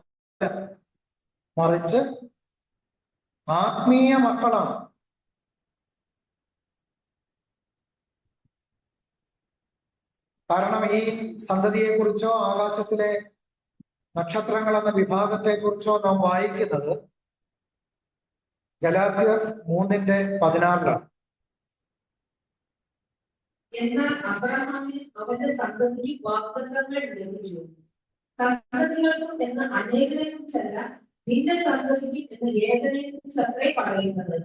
മറിച്ച് ആത്മീയ മക്കളാണ്. കാരണം ഈ സന്തതിയെക്കുറിച്ചോ ആകാശത്തിലെ നക്ഷത്രങ്ങൾ എന്ന വിഭാഗത്തെക്കുറിച്ചോ നാം വായിക്കുന്നത് ഗലാത്യർ 3:16. എന്നാൽ അബ്രഹാമിന് അവന്റെ സന്തതിക്ക് വാഗ്ദത്തങ്ങൾ ലഭിച്ചു. സന്തതികൾക്കും എന്ന് അനേകരെ കുറിച്ചല്ല, നിന്റെ സന്തതിക്ക് എന്ന് ഏകനെ കുറിച്ച് അത്രേ പറയുന്നത്.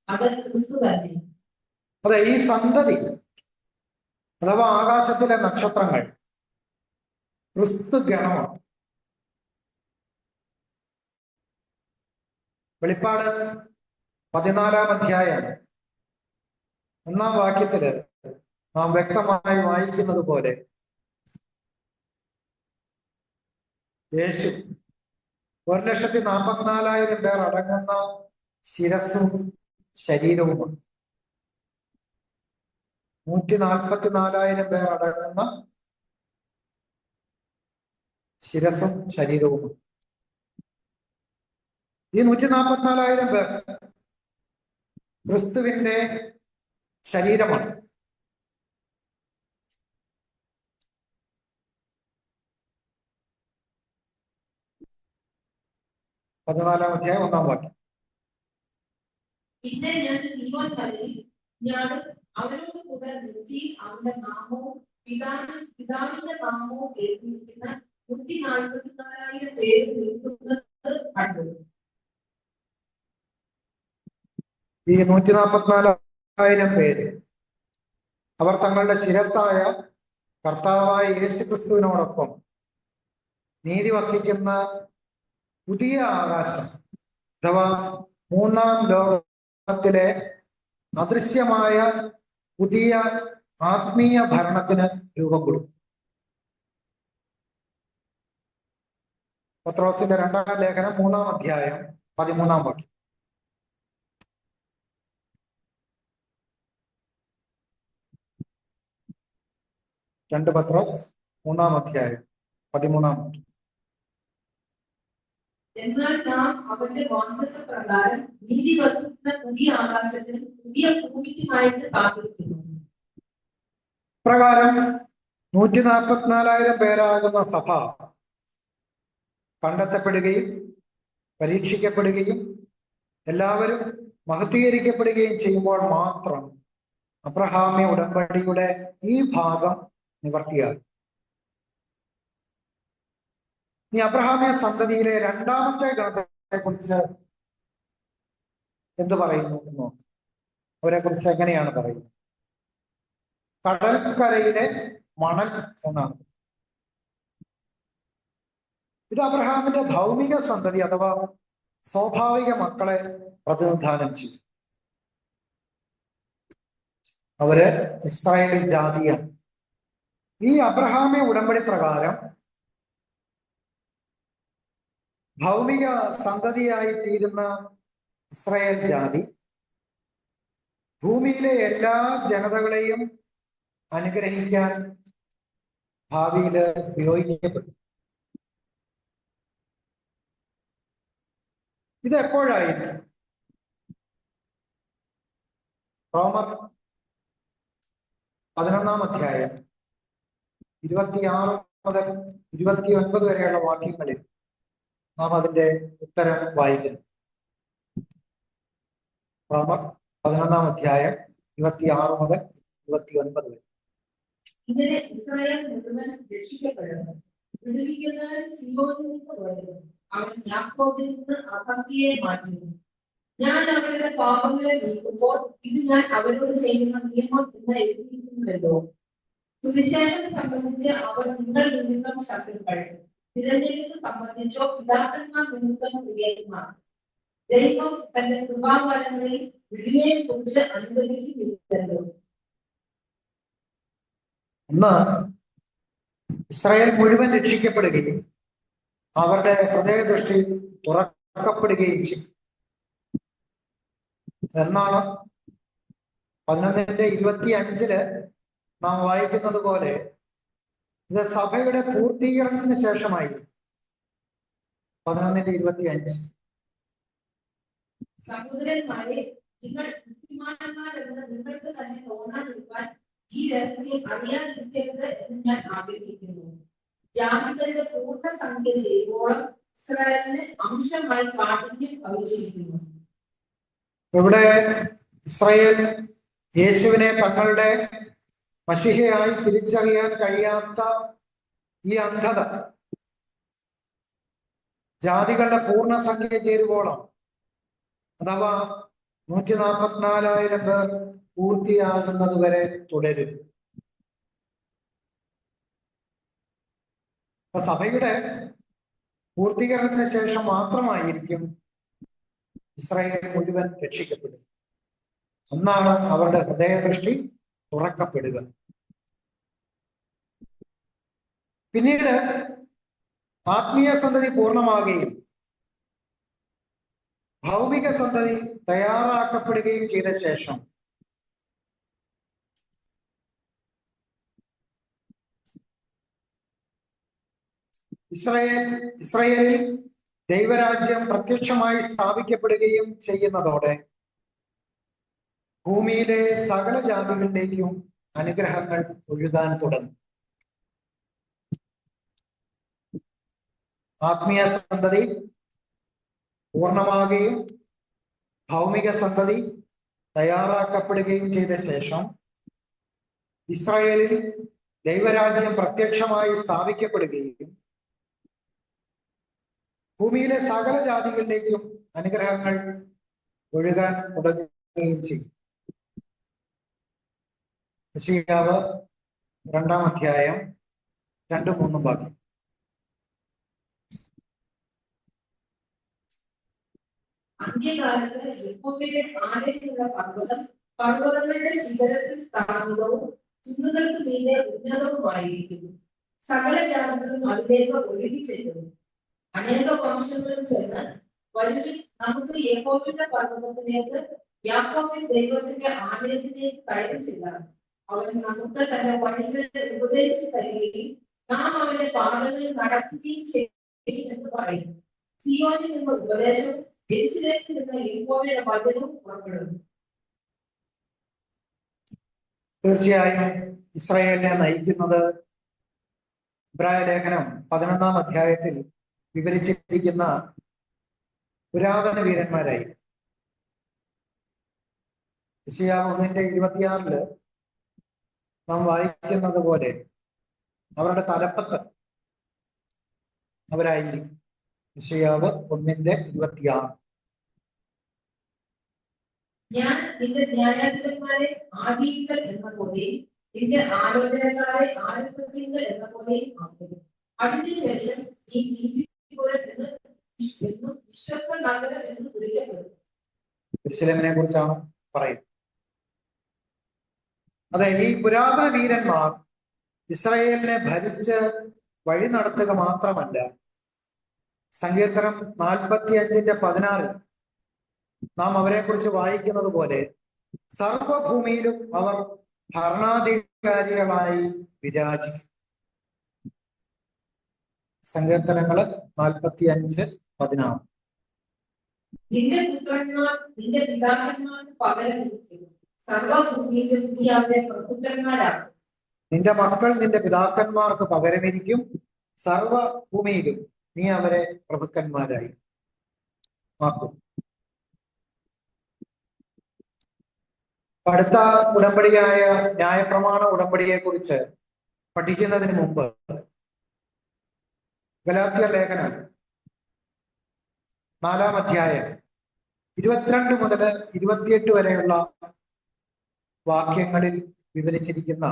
അത് ക്രിസ്തു തന്നെ. അതെ, ഈ സന്തതി അഥവാ ആകാശത്തിലെ നക്ഷത്രങ്ങൾ ക്രിസ്തു ഗണമാണ്. വെളിപ്പാട് 14-ാം അധ്യായം 1-ാം വാക്യത്തില് നാം വ്യക്തമായി വായിക്കുന്നത് പോലെ യേശു 1,44,000 പേർ അടങ്ങുന്ന ശിരസ്സും ശരീരവുമാണ്. 144,000 പേർ അടങ്ങുന്ന ശിരസ്സും ശരീരവുമാണ്. ഈ 144,000 പേർ ക്രിസ്തുവിന്റെ ശരീരമാണ്. പതിനാലാം അധ്യായം 1-ാം വാക്യം. പിന്നെ ഞാൻ സീയോൻ മലയിൽ ഞാനും അവനോട് കൂടെ നിർത്തി അവന്റെ നാമവും പിതാവിന്റെ നാമവും എഴുതിയിരിക്കുന്ന 144,000 പേര് നിൽക്കുന്നത് കണ്ടു. ഈ 144,000 പേര് അവർ തങ്ങളുടെ ശിരസ്സായ കർത്താവായ യേശുക്രിസ്തുവിനോടൊപ്പം നീതി വസിക്കുന്ന പുതിയ ആകാശം അഥവാ 3-ാം ലോകത്തിലെ അദൃശ്യമായ പുതിയ ആത്മീയ ഭരണത്തിന് രൂപം കൊടുക്കും. പത്രോസിന്റെ 2-ാം ലേഖനം 3-ാം അധ്യായം 13-ാം വാക്യം. രണ്ട് പത്രോസ് 3-ാം അധ്യായം 13-ാം വാക്യം. എന്നാൽ നാം അവന്റെ വാഗ്ദത്ത പ്രകാരം നീതി വസിക്കുന്ന പുതിയ ആകാശത്തിനും പുതിയ ഭൂമിക്കുമായിട്ട് കാത്തിരിക്കുന്നു. പ്രകാരം 144,000 പേരാകുന്ന സഭ കണ്ടെത്തപ്പെടുകയും പരീക്ഷിക്കപ്പെടുകയും എല്ലാവരും മഹത്വീകരിക്കപ്പെടുകയും ചെയ്യുമ്പോൾ മാത്രം അബ്രഹാമ്യ ഉടമ്പടിയുടെ ഈ ഭാഗം നിവർത്തിയാകും. ഈ അബ്രഹാമ്യ സന്തതിയിലെ രണ്ടാമത്തെ ഗണത്തെ കുറിച്ച് എന്ത് പറയുന്നു എന്ന് നോക്കാം. അവരെ കുറിച്ച് എങ്ങനെയാണ് പറയുന്നത്? കടൽക്കരയിലെ മണൽ എന്നാണ്. ഇത് അബ്രഹാമിന്റെ ഭൗമിക സന്തതി അഥവാ സ്വാഭാവിക മക്കളെ പ്രതിനിധാനം ചെയ്യും. അവര് ഇസ്രായേൽ ജാതിയാണ്. ഈ അബ്രഹാമ്യ ഉടമ്പടി പ്രകാരം ഭൗമിക സന്തതിയായി തീരുന്ന ഇസ്രായേൽ ജാതി ഭൂമിയിലെ എല്ലാ ജനതകളെയും അനുഗ്രഹിക്കാൻ ഭാവിയിൽ ഉപയോഗിക്കപ്പെടും. ഇത് എപ്പോഴായിരിക്കും? റോമർ 11-ാം അധ്യായം 26 മുതൽ 29 വരെയുള്ള വാക്യങ്ങളിൽ നാം അതിന്റെ ഉത്തരം വായിക്കുന്നു. റോമർ 11-ാം അധ്യായം 26 മുതൽ 29 വരെ. ഇങ്ങനെ ഇസ്രായേൽ മുഴുവൻ രക്ഷിക്കപ്പെടുന്നു. വിടുവിക്കുന്നവൻ സീയോനിൽ നിന്ന് വരുന്നു. അവൻ യാക്കോബിൽ നിന്ന് അഭക്തിയെ മാറ്റുന്നു. ഞാൻ അവരുടെ പാപങ്ങളെ നീക്കുമ്പോൾ ഇത് ഞാൻ അവരോട് ചെയ്യുന്ന നിയമം എന്ന് എഴുതിയിരിക്കുന്നുവല്ലോ. സുവിശേഷം സംബന്ധിച്ച് അവർ നിങ്ങൾ നിമിത്തം ശത്രുക്കൾ, തിരഞ്ഞെടുപ്പ് സംബന്ധിച്ചോ പിതാക്കന്മാർ നിമിത്തം പ്രിയന്മാർ. ദൈവം തന്റെ കൃപാവരങ്ങളിൽ വിളിയെ കുറിച്ച് അനുഗ്രഹിക്കുന്നില്ലല്ലോ. ഇന്ന് ഇസ്രായേൽ മുഴുവൻ രക്ഷിക്കപ്പെടുകയും അവരുടെ ഹൃദയദൃഷ്ടി തുറക്കപ്പെടുകയും ചെയ്യും എന്നാണ് 11:25 നാം വായിക്കുന്നത് പോലെ ഇത് സഭയുടെ പൂർത്തീകരണത്തിന് ശേഷമായി. 11:25 സഹോദരന്മാരെ, നിങ്ങൾ ബുദ്ധിമാന്മാരെന്ന് നിങ്ങൾക്ക് തന്നെ തോന്നാതിരിക്കാൻ ഈ രഹസ്യം അറിയാതിരിക്കരുത് എന്ന് ഞാൻ ആഗ്രഹിക്കുന്നു. ജാതികളുടെ പൂർണ്ണ സംഖ്യ ചെയ്യുമ്പോഴും ഇസ്രായേലിന് അംശമായി കാഠിന്യം ഭവിച്ചിരിക്കുന്നു. ഇവിടെ ഇസ്രായേൽ യേശുവിനെ തങ്ങളുടെ മശിഹയായി തിരിച്ചറിയാൻ കഴിയാത്ത ഈ അന്ധത ജാതികളുടെ പൂർണ്ണസംഖ്യ ചേരുവോളം, അഥവാ 144,000 പേർ പൂർത്തിയാകുന്നത് വരെ തുടരും. അപ്പൊ സഭയുടെ പൂർത്തീകരണത്തിന് ശേഷം മാത്രമായിരിക്കും ഇസ്രായേൽ മുഴുവൻ രക്ഷിക്കപ്പെടുക. അന്നാണ് അവരുടെ ഹൃദയദൃഷ്ടി തുറക്കപ്പെടുക. പിന്നീട് ആത്മീയ സന്തതി പൂർണ്ണമാകുകയും ഭൗമിക സന്തതി തയ്യാറാക്കപ്പെടുകയും ചെയ്ത ശേഷം ഇസ്രായേലിൽ ദൈവരാജ്യം പ്രത്യക്ഷമായി സ്ഥാപിക്കപ്പെടുകയും ചെയ്യുന്നതോടെ ഭൂമിയിലെ സകല ജാതികളിലേക്കും അനുഗ്രഹങ്ങൾ ഒഴുകാൻ തുടങ്ങും. ആത്മീയ സന്തതി പൂർണ്ണമാകുകയും ഭൗമിക സന്തതി തയ്യാറാക്കപ്പെടുകയും ചെയ്ത ശേഷം ഇസ്രായേലിൽ ദൈവരാജ്യം പ്രത്യക്ഷമായി സ്ഥാപിക്കപ്പെടുകയും ഭൂമിയിലെ സകല ജാതികളിലേക്കും അനുഗ്രഹങ്ങൾ ഒഴുകാൻ തുടങ്ങുകയും ചെയ്യും. യെശയ്യാവ് 2-ാം അധ്യായം 2-3 വാക്യം. അന്ത്യകാലത്ത് യഹോവയുടെ ആലയത്തിലുള്ള പർവ്വതങ്ങളുടെ ശിഖരത്തിൽ സ്ഥാപിതവും കുന്നുകൾക്ക് മീതെ ഉന്നതവുമായിരിക്കുന്നു. സകല ജാതികളും അതിലേക്ക് ഒഴുകിച്ചെല്ലുന്നു. അനേക വംശങ്ങളും ചെന്ന് വരുവിൻ, നമുക്ക് യഹോവയുടെ പർവ്വതത്തിലേക്ക്, യാക്കോബിൻ ദൈവത്തിന്റെ ആലയത്തിലേക്ക് കയറി ചെല്ലാം. അവൻ നമുക്ക് തന്റെ വഴികളെ ഉപദേശിച്ചു തരികയും നാം അവന്റെ പാതകളിൽ നടക്കുകയും ചെയ്യും എന്ന് പറയുന്നു. സിയോനിൽ നിന്ന് ഉപദേശവും യെരൂശലേമിൽ നിന്ന് യഹോവയുടെ വചനവും പുറപ്പെടുന്നു. തീർച്ചയായും ഇസ്രായേലിനെ നയിക്കുന്നത് ഇബ്രായ ലേഖനം 11-ാം അധ്യായത്തിൽ വിവരിച്ചിരിക്കുന്ന പുരാതന വീരന്മാരായി. യെശയ്യാവ് 1:26 നാം വായിക്കുന്നത് പോലെ അവരുടെ തലപ്പത്ത് അവരായിരിക്കും. യെശയ്യാവ് 1:26. ഞാൻ നിന്റെ ന്യായാധിപന്മാരെ ആദിയിങ്കൽ എന്ന പോലെയും നിന്റെ ആലോചനക്കാരെ ആരംഭത്തിങ്കൽ എന്ന പോലെയും ആക്കുന്നു. അതിനുശേഷം ഈ നീതിപുരം എന്നും വിശ്വസ്ത നഗരം എന്നും വിളിക്കപ്പെടും. യെരൂശലേമിനെ കുറിച്ചാണ് പറയുന്നത്. അതെ, ഈ പുരാതന വീരന്മാർ ഇസ്രായേലിനെ ഭരിച്ച് വഴി നടത്തുക മാത്രമല്ല, സങ്കീർത്തനം 45:16 നാം അവരെ കുറിച്ച് വായിക്കുന്നത് പോലെ സർവഭൂമിയിലും അവർ ഭരണാധികാരികളായി വിരാജിക്കും. സങ്കീർത്തനങ്ങള് 45:16. നിന്റെ പുത്രന്മാർ നിന്റെ പിതാക്കന്മാർക്ക് പകരം ഇരിക്കുന്നു. സർവഭൂമിയിലും നീ അവരെ പ്രഭുക്കന്മാരാക്കും. നിന്റെ മക്കൾ നിന്റെ പിതാക്കന്മാർക്ക് പകരമിരിക്കും. സർവഭൂമിയിലും നീ അവരെ പ്രഭുക്കന്മാരായി ആക്കും. അടുത്ത ഉടമ്പടിയായ ന്യായപ്രമാണ ഉടമ്പടിയെ കുറിച്ച് പഠിക്കുന്നതിന് മുമ്പ് ഗലാത്യ ലേഖനം 4-ാം അധ്യായം 22 മുതൽ 28 വരെയുള്ള വാക്യങ്ങളിൽ വിവരിച്ചിരിക്കുന്ന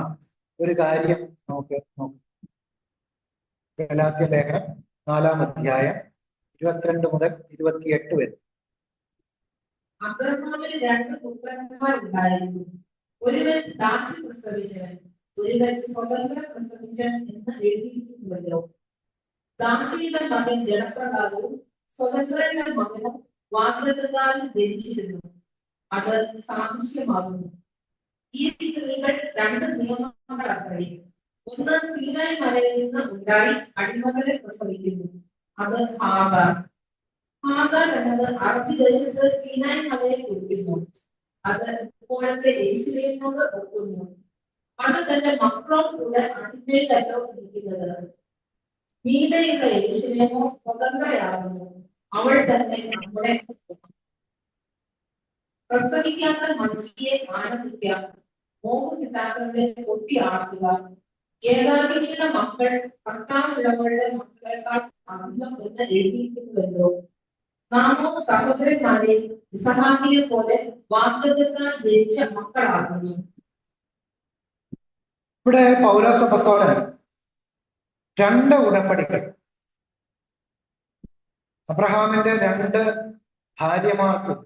ഒരു കാര്യം നമുക്ക് നോക്കാം. ഗലാത്യ ലേഖനം 4-ാം അധ്യായം 22 മുതൽ 28 വരെ. അബ്രഹാമിന് 2 പുത്രന്മാരുണ്ടായിരുന്നു. ഒരുവൻ ദാസി പ്രസവിച്ചവൻ, ഒരുവൻ സ്വതന്ത്രം പ്രസവിച്ചവൻ എന്ന് എഴുതിയിരിക്കുന്നുവല്ലോ. ദാസിയുടെ മകൻ ജഡപ്രകാരവും സ്വതന്ത്രന്റെ മകനും വാഗ്ദത്തത്താലും ജനിച്ചിരുന്നു. അത് സാദൃശ്യമാകുന്നു. ഈ സ്ത്രീകൾ 2 നിയമങ്ങളത്രേ. ഒന്ന് സീനായി മലയിൽ നിന്ന് ഉണ്ടായി അടിമകളെ പ്രസവിക്കുന്നു. അത് ഹാഗാർ. ഹാഗാർ എന്നത് അറബി ദേശത്ത് സീനായി മലയെ കുറിക്കുന്നു. അത് ഇപ്പോഴത്തെ യെരൂശലേമിനോട് ഒക്കുന്നു. അത് തന്റെ മക്കളോട് കൂടെ അടിമയിലല്ലോ ഇരിക്കുന്നത്. മീതയുള്ള യെരൂശലേമോ സ്വതന്ത്രയാകുന്നു. അവൾ തന്നെ നമ്മുടെ പ്രസവിക്കാത്ത മനുഷ്യയെ ആനന്ദിക്കുക, മോഹം കിട്ടാത്തവരെ പൊട്ടി ആടുക. ഏകാകിനിയുടെ മക്കൾ ഭർത്താവുള്ളവരുടെ മക്കളെക്കാൾ അധികം എന്ന് എഴുതിയിരിക്കുന്നുവല്ലോ. നാമോ സഹോദരന്മാരെ ഇസഹാക്കിയെ പോലെ വാഗ്ദത്തത്താൽ ജനിച്ച മക്കളാകുന്നു. ഇവിടെ പൗലോസ് അപ്പോസ്തലൻ 2 ഉടമ്പടികൾ അബ്രഹാമിന്റെ 2 ഭാര്യമാർക്കും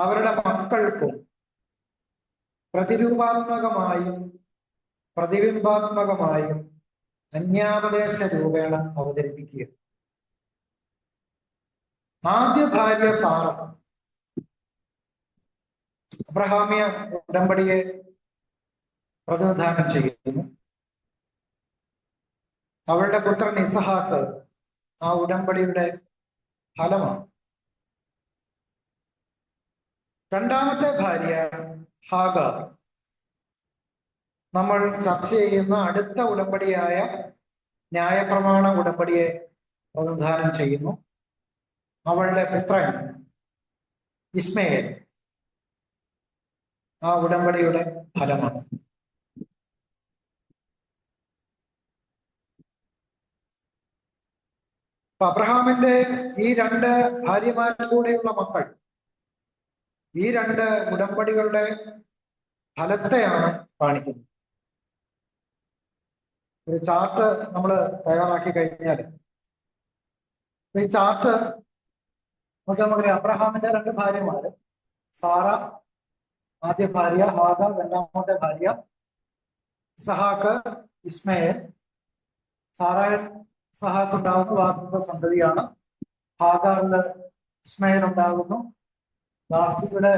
അവരുടെ മക്കൾക്കും പ്രതിരൂപാത്മകമായും പ്രതിബിംബാത്മകമായും അന്യാപദേശ രൂപേണ അവതരിപ്പിക്കുക. ആദ്യ ഭാര്യ സാറ അബ്രഹാമിയ ഉടമ്പടിയെ പ്രതിനിധാനം ചെയ്യുന്നു. അവളുടെ പുത്രൻ ഇസഹാക്ക് ആ ഉടമ്പടിയുടെ ഫലമാണ്. രണ്ടാമത്തെ ഭാര്യ ഹാഗാർ നമ്മൾ ചർച്ച ചെയ്യുന്ന അടുത്ത ഉടമ്പടിയായ ന്യായപ്രമാണ ഉടമ്പടിയെ പ്രതിനിധാനം ചെയ്യുന്നു. അവളുടെ പുത്രൻ ഇസ്മയേൽ ആ ഉടമ്പടിയുടെ ഫലമാണ്. അബ്രഹാമിന്റെ ഈ 2 ഭാര്യമാരിലൂടെയുള്ള മക്കൾ ഈ 2 ഉടമ്പടികളുടെ ഫലത്തെയാണ് കാണിക്കുന്നത്. ഒരു ചാർട്ട് നമ്മൾ തയ്യാറാക്കി കഴിഞ്ഞാൽ ഈ ചാർട്ട് നമുക്കറിയാം. അബ്രഹാമിന്റെ 2 ഭാര്യമാര്, സാറ ആദ്യ ഭാര്യ, ഹാഗാർ രണ്ടാമത്തെ ഭാര്യ, ഇസഹാക്ക്, ഇസ്മയേൽ. സാറ ഇസഹാക്ക് ഉണ്ടാകുന്ന വാഗ്ദത്ത സന്തതിയാണ്. ഹാഗാറിൽ ഇസ്മയേൽ ഉണ്ടാകുന്നു. ദാസിയുടെ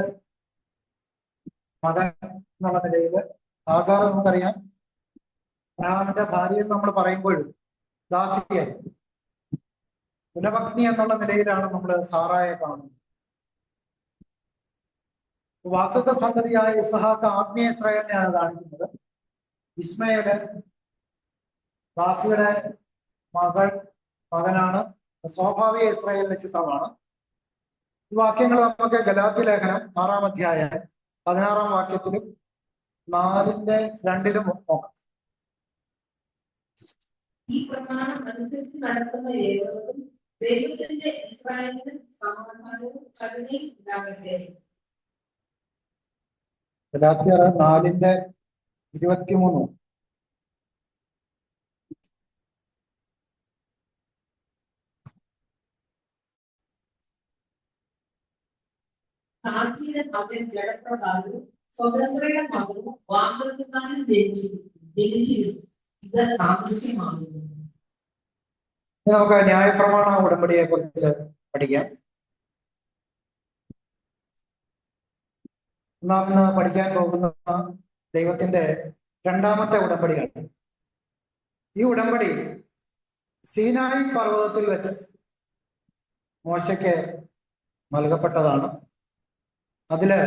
മകൻ എന്നുള്ള നിലയിൽ ഹാഗാർ നമുക്കറിയാം അബ്രഹാമിന്റെ ഭാര്യ എന്ന് നമ്മൾ പറയുമ്പോഴും ദാസിയായി കുലപത്നി എന്നുള്ള നിലയിലാണ് നമ്മൾ സാറായെ കാണുന്നത്. വാഗ്ദത്ത സന്തതിയായ ഇസഹാക്ക് ആത്മീയ ഇസ്രായേലിനെയാണ് കാണിക്കുന്നത്. ഇസ്മയേല് ദാസിയുടെ മകനാണ്. സ്വാഭാവിക ഇസ്രായേലിന്റെ ചിത്രമാണ്. ഈ വാക്യങ്ങൾ നമുക്ക് ഗലാത്യ ലേഖനം 6-ാം അധ്യായം 16-ാം വാക്യത്തിലും 4:2 നോക്കാം. ഈ പ്രമാണം അനുസരിച്ച് നടക്കുന്ന ഏവർക്കും ദൈവത്തിന്റെ ഇസ്രായേലിന് സമാധാനവും കരുണയും ഉണ്ടാകട്ടെ. ഗലാത്യർ 4:23. ദാസിയുടെ മകൻ ജഡപ്രകാരവും സ്വതന്ത്രയുടെ മകനും വാഗ്ദത്തത്താലും ജനിച്ചിരുന്നു. ഇത് സാദൃശ്യമാകുന്നു. നമുക്ക് ന്യായപ്രമാണ ഉടമ്പടിയെ കുറിച്ച് പഠിക്കാം. നാം ഇന്ന് പഠിക്കാൻ പോകുന്ന ദൈവത്തിന്റെ 2ാമത്തെ ഉടമ്പടിയാണ്. ഈ ഉടമ്പടി സീനായി പർവ്വതത്തിൽ വെച്ച് മോശയ്ക്ക് നൽകപ്പെട്ടതാണ്. അതില്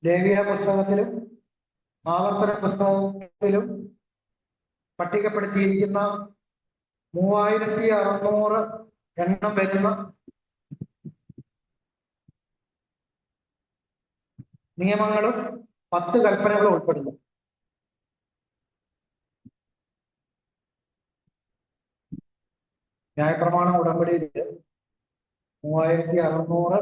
ലേവ്യ പുസ്തകത്തിലും ആവർത്തന പുസ്തകത്തിലും പട്ടികപ്പെടുത്തിയിരിക്കുന്ന 3600 എണ്ണം വരുന്ന നിയമങ്ങളും 10 കൽപ്പനകളും ഉൾപ്പെടുന്നു. ന്യായപ്രമാണ ഉടമ്പടിയിൽ 3600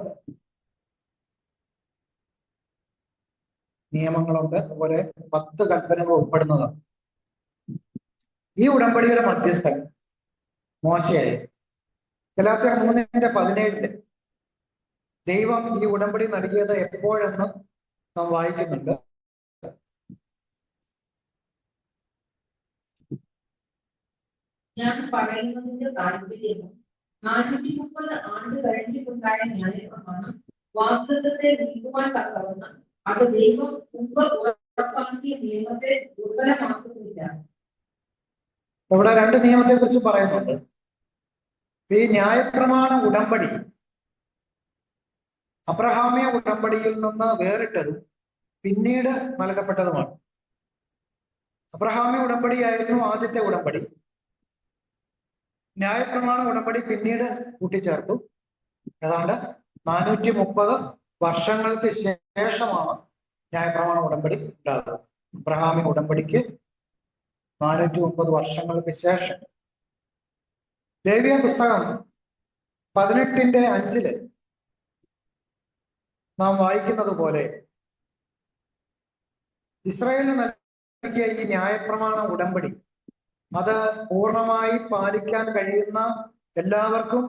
നിയമങ്ങളുണ്ട്. അതുപോലെ 10 കൽപ്പനകൾ ഉൾപ്പെടുന്നതാണ്. ഈ ഉടമ്പടിയുടെ മധ്യസ്ഥൻ മോശയായി. ഗലാത്യർ 3:17 ദൈവം ഈ ഉടമ്പടി നൽകിയത് എപ്പോഴെന്ന് നാം വായിക്കുന്നുണ്ട്. ഞാൻ പറയുന്നതിന്റെ താല്പര്യം 430 ആണ്ട് കഴിഞ്ഞിട്ടുണ്ടായ ന്യായപ്രമാണം വാഗ്ദത്തത്തെ നീക്കുവാൻ തക്കവണ്ണം അത് ദൈവം മുമ്പ് ഉറപ്പാക്കിയ നിയമത്തെ ദുർബലമാക്കുന്നില്ല. ഇവിടെ രണ്ട് നിയമത്തെ കുറിച്ച് പറയുന്നുണ്ട്. ഈ ന്യായപ്രമാണ ഉടമ്പടി അബ്രഹാമിയ ഉടമ്പടിയിൽ നിന്ന് വേറിട്ടതും പിന്നീട് നൽകപ്പെട്ടതുമാണ്. അബ്രഹാമിയ ഉടമ്പടിയായിരുന്നു ആദ്യത്തെ ഉടമ്പടി. ന്യായപ്രമാണ ഉടമ്പടി പിന്നീട് കൂട്ടിച്ചേർത്തു. ഏതാണ്ട് 430 വർഷങ്ങൾക്ക് ശേഷമാണ് ന്യായപ്രമാണ ഉടമ്പടി ഉണ്ടാകുന്നത്. അബ്രഹാമിയ ഉടമ്പടിക്ക് 430 വർഷങ്ങൾക്ക് ശേഷം. ലേവ്യ പുസ്തകം 18:5 നാം വായിക്കുന്നത് പോലെ ഇസ്രായേലിന് നൽകിയ ഈ ന്യായപ്രമാണ ഉടമ്പടി അത് പൂർണ്ണമായി പാലിക്കാൻ കഴിയുന്ന എല്ലാവർക്കും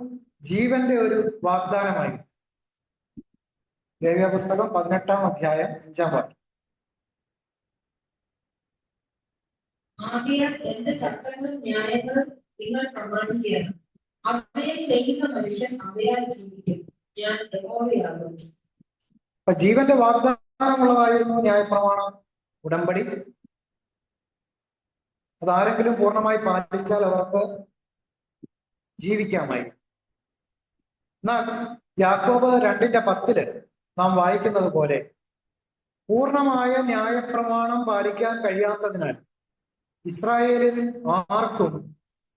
ജീവന്റെ ഒരു വാഗ്ദാനമായി. ലേവ്യ പുസ്തകം 18-ാം അധ്യായം 5-ാം വാക്യം. ആകയാൽ എന്റെ ചട്ടങ്ങളും ന്യായങ്ങളും നിങ്ങൾ പ്രമാണിക്കണം. അവയെ ചെയ്യുന്ന മനുഷ്യൻ അവയാൽ ജീവിക്കും. ഞാൻ യഹോവയാകുന്നു. അപ്പൊ ജീവന്റെ വാഗ്ദാനമുള്ളതായിരുന്നു ന്യായപ്രമാണ ഉടമ്പടി. അതാരെങ്കിലും പൂർണ്ണമായി പാലിച്ചാൽ അവർക്ക് ജീവിക്കാമായി. എന്നാൽ യാക്കോബ് 2:10 നാം വായിക്കുന്നത് പോലെ പൂർണ്ണമായ ന്യായപ്രമാണം പാലിക്കാൻ കഴിയാത്തതിനാൽ ഇസ്രായേലിൽ ആർക്കും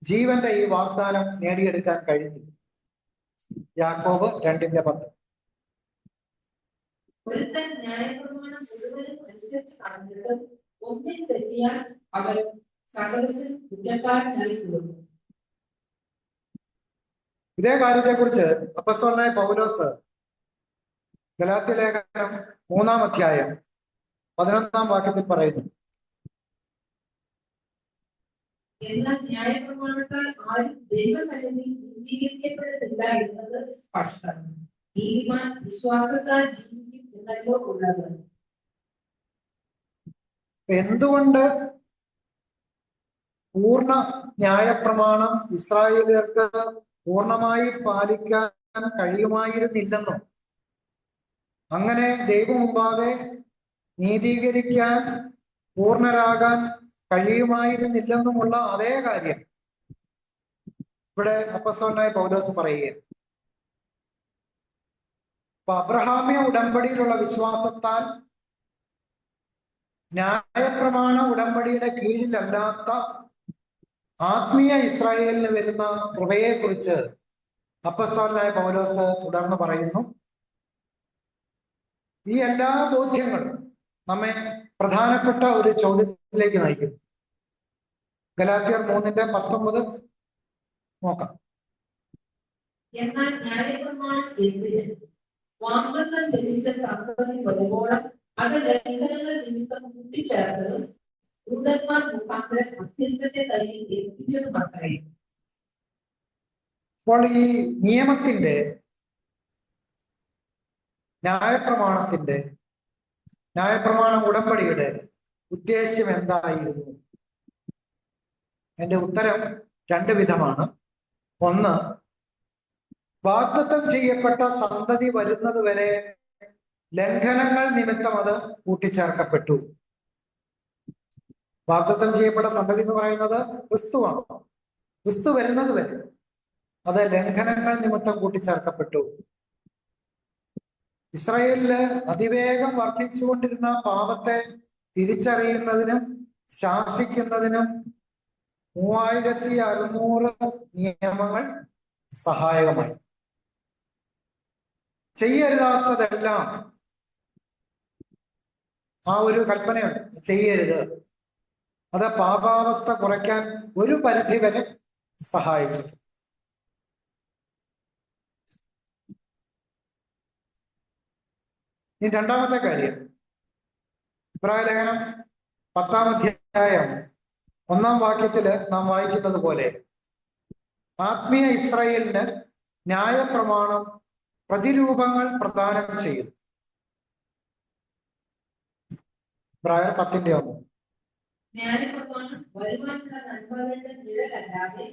ജീവന്റെ ഈ വാഗ്ദാനം നേടിയെടുക്കാൻ കഴിഞ്ഞില്ല. യാക്കോബ് 2:10. ഒരുത്തൻ ന്യായപ്രമാണം മുഴുവനും അനുസരിച്ച് നടന്നിട്ട് ഒന്നിൽ തെറ്റിയാൽ അവൻ സകലത്തിൽ കുറ്റക്കാരനായി തീർന്നു. ഇതേ കാര്യത്തെക്കുറിച്ച് അപ്പോസ്തലനായ പൗലോസ് ഗലാത്യ ലേഖനം 3-ാം അധ്യായം 11-ാം വാക്യത്തിൽ പറയുന്നു. എന്നാൽ ന്യായപ്രമാണത്താൽ ആരും ദൈവസന്നിധിയിൽ നീതീകരിക്കപ്പെടുന്നില്ല എന്നത് സ്പഷ്ടം. നീതിമാൻ വിശ്വാസത്താൽ ജീവിക്കും എന്നല്ലോ ഉള്ളത്. എന്തുകൊണ്ട് പൂർണ്ണ ന്യായപ്രമാണം ഇസ്രായേലിയർക്ക് പൂർണ്ണമായി പാലിക്കാൻ കഴിയുമായിരുന്നില്ലെന്നും അങ്ങനെ ദൈവമുമ്പാകെ നീതീകരിക്കാൻ പൂർണ്ണരാകാൻ കഴിയുമായിരുന്നില്ലെന്നുമുള്ള അതേ കാര്യം ഇവിടെ അപ്പോസ്തലനായ പൗലോസ് പറയുകയാണ്. അപ്പൊ അബ്രഹാമ്യ ഉടമ്പടിയിലുള്ള വിശ്വാസത്താൽ ന്യായപ്രമാണ ഉടമ്പടിയുടെ കീഴിലല്ലാത്ത ആത്മീയ ഇസ്രായേലിന് വരുന്ന കൃപയെക്കുറിച്ച് അപ്പോസ്തലനായ പൗലോസ് തുടർന്ന് പറയുന്നു. ഈ എല്ലാ ബോധ്യങ്ങളും നമ്മെ പ്രധാനപ്പെട്ട ഒരു ചോദ്യത്തിലേക്ക് നയിക്കുന്നു. ഗലാത്യർ 3:19 നോക്കാം. എന്നാൽ ന്യായപ്രമാണം എന്തിന്? വാഗ്ദത്തം ലഭിച്ച സന്തതി വരുവോളം അത് ലംഘനങ്ങൾ നിമിത്തം കൂട്ടിച്ചേർത്തതും ദൂതന്മാർ മുഖാന്തരം മധ്യസ്ഥന്റെ കയ്യിൽ ഏൽപ്പിച്ചതും അത്രേ. അപ്പോൾ ഈ നിയമത്തിന്റെ ന്യായപ്രമാണ ഉടമ്പടിയുടെ ഉദ്ദേശ്യം എന്തായിരുന്നു? എന്റെ ഉത്തരം 2 വിധമാണ്. ഒന്ന്, വാഗ്ദത്തം ചെയ്യപ്പെട്ട സന്തതി വരുന്നത് വരെ ലംഘനങ്ങൾ നിമിത്തം അത് കൂട്ടിച്ചേർക്കപ്പെട്ടു. വാഗ്ദത്തം ചെയ്യപ്പെട്ട സന്തതി എന്ന് പറയുന്നത് ക്രിസ്തുവാണ്. ക്രിസ്തു വരുന്നത് വരെ അത് ലംഘനങ്ങൾ നിമിത്തം കൂട്ടിച്ചേർക്കപ്പെട്ടു. ഇസ്രായേലില് അതിവേഗം വർദ്ധിച്ചുകൊണ്ടിരുന്ന പാപത്തെ തിരിച്ചറിയുന്നതിനും ശാസിക്കുന്നതിനും 3600 നിയമങ്ങൾ സഹായകമായി. ചെയ്യരുതാത്തതെല്ലാം ആ ഒരു കൽപ്പനയുണ്ട്, ചെയ്യരുത്. അത് പാപാവസ്ഥ കുറയ്ക്കാൻ ഒരു പരിധി വരെ സഹായിച്ചു. ഇനി രണ്ടാമത്തെ കാര്യം, ഇബ്രായ ലേഖനം 10-ാം അധ്യായം 1-ാം വാക്യത്തില് നാം വായിക്കുന്നത് പോലെ ആത്മീയ ഇസ്രായേലിന് ന്യായപ്രമാണം പ്രതിരൂപങ്ങൾ പ്രദാനം ചെയ്യുന്നു. ഇബ്രായർ 10:1. ന്യായപ്രമാണം വരുവാനുള്ള നന്മകളുടെ നിഴലല്ലാതെ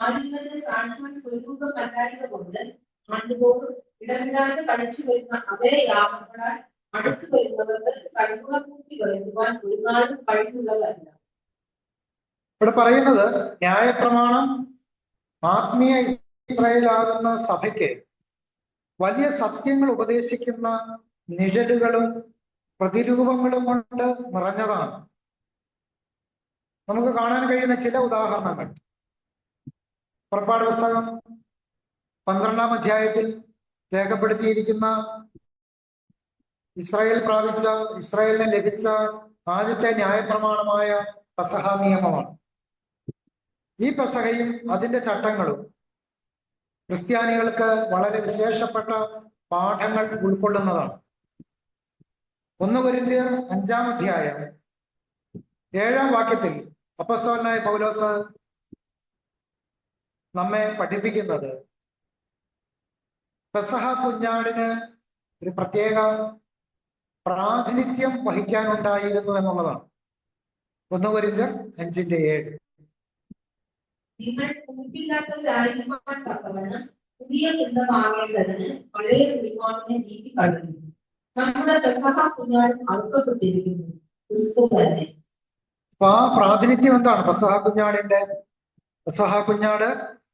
ആദ്യങ്ങളുടെ സാക്ഷ്യം സ്വരൂപമല്ലായക കൊണ്ട് ആണ്ടുപോകും ഇടമില്ലാതെ കഴിച്ചു വരുന്ന അതേ യാഗങ്ങളാൽ അടുത്തു വരുന്നവർക്ക് സർവ്വപൂർത്തി വരുത്തുവാൻ ഒരു നാളും കഴിവുള്ളതല്ല. ഇവിടെ പറയുന്നത് ന്യായപ്രമാണം ആത്മീയ ഇസ്രായേലാകുന്ന സഭയ്ക്ക് വലിയ സത്യങ്ങൾ ഉപദേശിക്കുന്ന നിഴലുകളും പ്രതിരൂപങ്ങളും കൊണ്ട് നിറഞ്ഞതാണ്. നമുക്ക് കാണാൻ കഴിയുന്ന ചില ഉദാഹരണങ്ങൾ പുറപ്പാട് പുസ്തകം 12-ാം അധ്യായത്തിൽ രേഖപ്പെടുത്തിയിരിക്കുന്ന ഇസ്രായേലിന് ലഭിച്ച ആദ്യത്തെ ന്യായപ്രമാണമായ പെസഹ നിയമമാണ്. ഈ പെസഹയും അതിന്റെ ചട്ടങ്ങളും ക്രിസ്ത്യാനികൾക്ക് വളരെ വിശേഷപ്പെട്ട പാഠങ്ങൾ ഉൾക്കൊള്ളുന്നതാണ്. 1 കൊരിന്ത്യർ 5-ാം അധ്യായം 7-ാം വാക്യത്തിൽ അപ്പോസ്തലനായ പൗലോസ് നമ്മെ പഠിപ്പിക്കുന്നത് പെസഹ കുഞ്ഞാടിന് ഒരു പ്രത്യേക പ്രാതിനിധ്യം വഹിക്കാനുണ്ടായിരുന്നു എന്നുള്ളതാണ്. 1 കൊരിന്ത്യർ 5:7. നിങ്ങൾ കൂട്ടില്ലാത്തവരായിരിക്കാൻ തക്കവണ്ണം പുതിയ കുന്തമാകേണ്ടതിന് പഴയ കുടിമാവിനെ നീക്കി കളയുന്നു. നമ്മുടെ പെസഹ കുഞ്ഞാടും അറുക്കപ്പെട്ടിരിക്കുന്നു, ക്രിസ്തു തന്നെ. അപ്പൊ ആ പ്രാതിനിധ്യം എന്താണ്? പെസഹ കുഞ്ഞാട്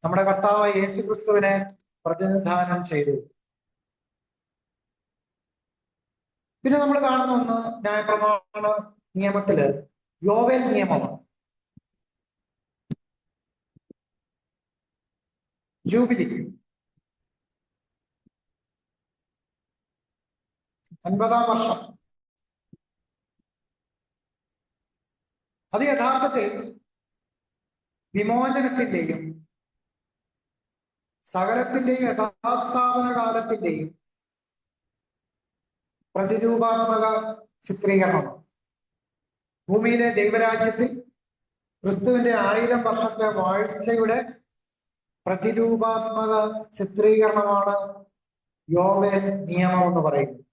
നമ്മുടെ കർത്താവ് യേശു ക്രിസ്തുവിനെ പ്രതിനിധാനം ചെയ്തു. പിന്നെ നമ്മൾ കാണുന്ന ഒന്ന് ന്യായപ്രമാണ നിയമത്തില് യോവേൽ നിയമമാണ്. ജൂബിലി 50-ാം വർഷം. അത് യഥാർത്ഥത്തിൽ വിമോചനത്തിന്റെയും സകലത്തിന്റെയും യഥാസ്ഥാപന കാലത്തിന്റെയും പ്രതിരൂപാത്മക ചിത്രീകരണമാണ്. ഭൂമിയിലെ ദൈവരാജ്യത്തിൽ ക്രിസ്തുവിന്റെ 1000 വർഷത്തെ വാഴ്ചയുടെ പ്രതിരൂപാത്മക ചിത്രീകരണമാണ് യോവേൽ നിയമം എന്ന് പറയുന്നത്.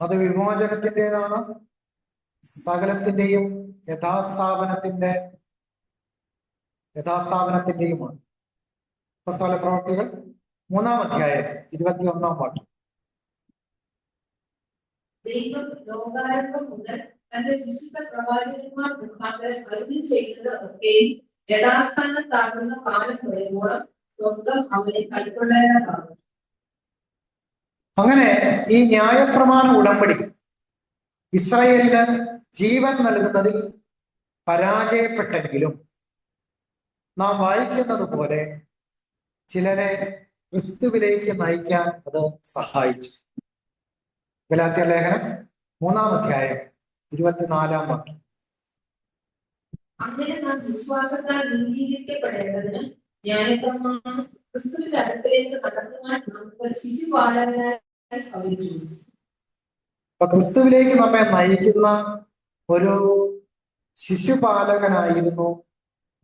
അത് വിമോചനത്തിൻ്റെതാണ്, സകലത്തിന്റെയും യഥാസ്ഥാപനത്തിന്റെയുമാണ്. അപ്പോസ്തല പ്രവൃത്തികൾ 3-ാം അധ്യായം 21-ാം വാക്യം. ദൈവം ലോകാരംഭം മുതൽ തന്റെ വിശുദ്ധ പ്രവാചകന്മാർ മുഖാന്തരം അരുളി ചെയ്തത് ഒക്കെയും യഥാസ്ഥാനത്താകുന്ന കാലം വരുമ്പോഴും സ്വർഗം അവനെ കൈക്കൊള്ളേണ്ടതാണ്. അങ്ങനെ ഈ ന്യായപ്രമാണ ഉടമ്പടി ഇസ്രായേലിന് ജീവൻ നൽകുന്നതിൽ പരാജയപ്പെട്ടെങ്കിലും നാം വായിക്കുന്നത് പോലെ ചിലരെ ക്രിസ്തുവിലേക്ക് നയിക്കാൻ അത് സഹായിച്ചു. ഗലാത്യ ലേഖനം 3-ാം അധ്യായം 24-ാം വാക്യം. അങ്ങനെ നാം വിശ്വാസത്താൽ നീതീകരിക്കപ്പെടേണ്ടതിന് ന്യായപ്രമാണം ക്രിസ്തുവിന്റെ അടുത്തേക്ക് നടത്തുവാൻ നമുക്ക് ശിശുപാലകനായി ഭവിച്ചു. അപ്പൊ ക്രിസ്തുവിലേക്ക് നമ്മെ നയിക്കുന്ന ഒരു ശിശുപാലകനായിരുന്നു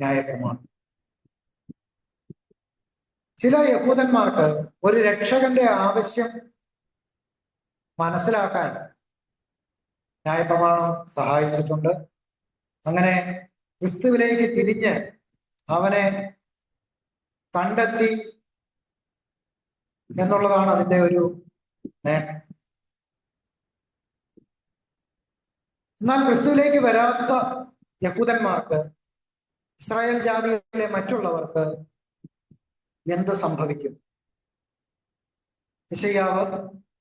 ന്യായപ്രമാണം. ചില യഹൂദന്മാർക്ക് ഒരു രക്ഷകന്റെ ആവശ്യം മനസ്സിലാക്കാൻ ന്യായപ്രമാണം സഹായിച്ചിട്ടുണ്ട്. അങ്ങനെ ക്രിസ്തുവിലേക്ക് തിരിഞ്ഞ് അവനെ കണ്ടെത്തി എന്നുള്ളതാണ് അതിൻ്റെ ഒരു നേട്ടം. എന്നാൽ ക്രിസ്തുവിലേക്ക് വരാത്ത യഹൂദന്മാർക്ക്, ഇസ്രായേൽ ജാതിയിലെ മറ്റുള്ളവർക്ക് എന്ത് സംഭവിക്കും? യെശയ്യാവ്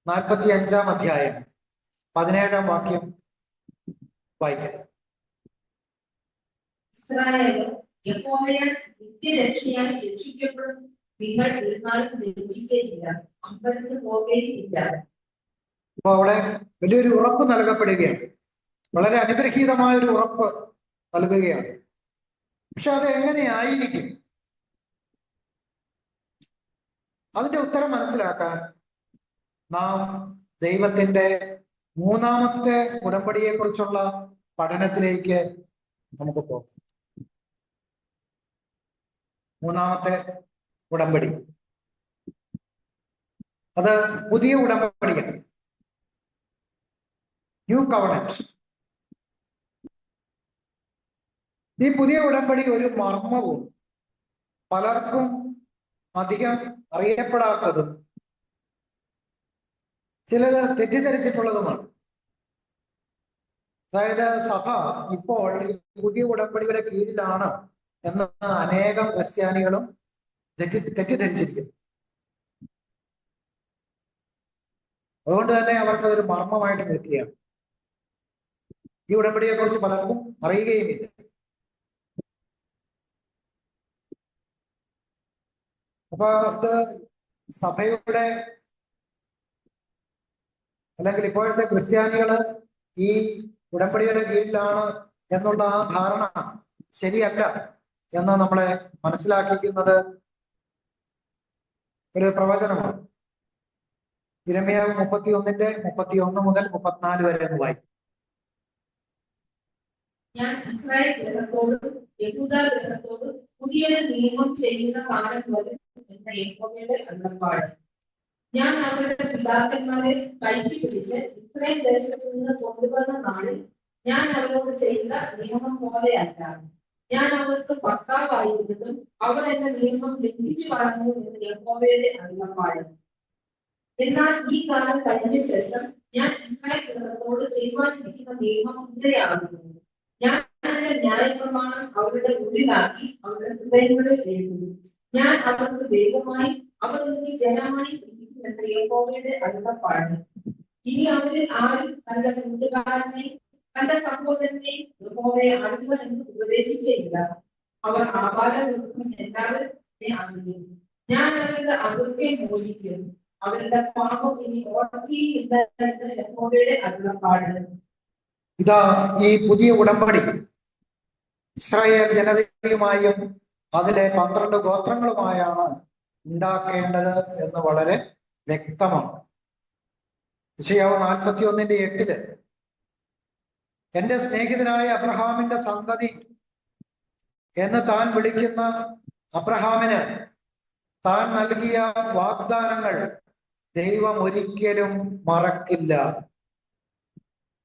45-ാം അധ്യായം 17-ാം വാക്യം വായിക്കാം. ഇസ്രായേൽ യഹോവയാൽ നിത്യരക്ഷയായി രക്ഷിക്കപ്പെടും. നിങ്ങൾ ഒരു നാളും ലജ്ജിക്കുകയില്ല, അമ്പരന്ന് പോവുകയില്ല. അപ്പൊ അവിടെ വലിയൊരു ഉറപ്പ് നൽകപ്പെടുകയാണ്. വളരെ അനുഗ്രഹീതമായ ഒരു ഉറപ്പ് നൽകുകയാണ്. പക്ഷെ അത് എങ്ങനെയായിരിക്കും? അതിന്റെ ഉത്തരം മനസ്സിലാക്കാൻ നാം ദൈവത്തിന്റെ 3-ാമത്തെ ഉടമ്പടിയെ കുറിച്ചുള്ള പഠനത്തിലേക്ക് നമുക്ക് പോകാം. 3-ാമത്തെ ഉടമ്പടി അത് പുതിയ ഉടമ്പടിയാണ്, ന്യൂ കവണന്റ്. ഈ പുതിയ ഉടമ്പടി ഒരു മർമ്മവും പലർക്കും അധികം അറിയപ്പെടാത്തതും ചിലർ തെറ്റിദ്ധരിച്ചിട്ടുള്ളതുമാണ്. അതായത് സഭ ഇപ്പോൾ പുതിയ ഉടമ്പടിയുടെ കീഴിലാണ് എന്ന് അനേകം ക്രിസ്ത്യാനികളും തെറ്റിദ്ധരിച്ചിരിക്കുന്നു. അതുകൊണ്ട് തന്നെ അവർക്ക് അതൊരു മർമ്മമായിട്ട് നിൽക്കുകയാണ്. ഈ ഉടമ്പടിയെ കുറിച്ച് പലർക്കും അറിയുകയുമില്ല. അപ്പൊ ഇത് സഭയുടെ അല്ലെങ്കിൽ ഇപ്പോഴത്തെ ക്രിസ്ത്യാനികള് ഈ ഉടമ്പടിയുടെ കീഴിലാണ് എന്നുള്ള ആ ധാരണ ശരിയല്ല എന്ന് നമ്മളെ മനസ്സിലാക്കിക്കുന്നത് ഒരു പ്രവചനമാണ്. യിരെമ്യാവ് 31:31 മുതൽ 34 വരെ എന്ന് വായിക്കും. ഞാൻ ഇസ്രായേൽ ഗൃഹത്തോടും യഹൂദ ഗൃഹത്തോടും പുതിയൊരു നിയമം ചെയ്യുന്ന കാലം വരും എന്ന യഹോവയുടെ അരുളപ്പാട്. ഞാൻ അവരുടെ പിതാക്കന്മാരെ കൈക്ക് പിടിച്ച് ഇസ്രായേൽ ദേശത്തു നിന്ന് കൊണ്ടുവന്ന നാളിൽ ഞാൻ അവരോട് ചെയ്ത നിയമം പോലെയല്ല. ഞാൻ അവർക്ക് പക്കാവായിരുന്നതും അവർ എന്ന നിയമം ലംഘിച്ചു പറഞ്ഞു എന്ന് യഹോവയുടെ അരുളപ്പാട്. എന്നാൽ ഈ കാലം കഴിഞ്ഞ ശേഷം ഞാൻ ഇസ്രായേൽ ഗൃഹത്തോട് ചെയ്യുവാനിരിക്കുന്ന നിയമം ഇങ്ങനെയാകുന്നു. ഞാൻ എന്റെ ന്യായപ്രമാണം അവരുടെ ഉള്ളിലാക്കി അവരുടെ ഹൃദയങ്ങളിൽ എഴുതുന്നു. ഞാൻ അവർക്ക് ദൈവമായി അവർ എനിക്ക് ജനമായി എന്ന യഹോവയുടെ അരുളപ്പാട്. ഇനി അവരിൽ ആരും തന്റെ കൂട്ടുകാരനെയും തന്റെ സഹോദരനെയും യഹോവയെ അറിയുക എന്ന് ഉപദേശിക്കുകയില്ല. അവർ ആപാദവൃത്തം എല്ലാവരും അറിയും. ഞാൻ അവരുടെ അകൃത്യം മോചിക്കും. അവരുടെ പാപം ഇനി ഓർക്കുകയില്ല എന്ന് യഹോവയുടെ അരുളപ്പാട്. ഇതാ ഈ പുതിയ ഉടമ്പടി ഇസ്രായേൽ ജനതയുമായും അതിലെ 12 ഗോത്രങ്ങളുമായാണ് ഉണ്ടാക്കേണ്ടത് എന്ന് വളരെ വ്യക്തമാണ്. യെശയ്യാവ് 41:8 എന്റെ സ്നേഹിതനായ അബ്രഹാമിന്റെ സന്തതി എന്ന് താൻ വിളിക്കുന്ന അബ്രഹാമിന് താൻ നൽകിയ വാഗ്ദാനങ്ങൾ ദൈവം ഒരിക്കലും മറക്കില്ല.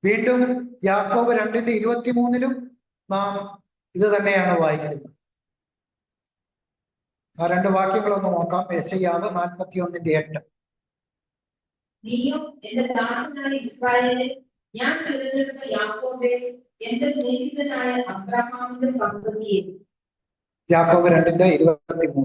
വീണ്ടും യാക്കോബ് 2:23 നാം ഇത് തന്നെയാണ് വായിക്കുന്നത്. ആ 2 വാക്യങ്ങളൊന്ന് നോക്കാം. യെശയ്യാവ് 41:8. നീയോ എന്റെ ദാസനായ ഇസ്രായേലേ, ഞാൻ തിരഞ്ഞെടുത്ത യാക്കോബേ, എന്റെ സ്നേഹിതനായ അബ്രഹാമിന്റെ സന്തതിയെ. യാക്കോബ് 2:23.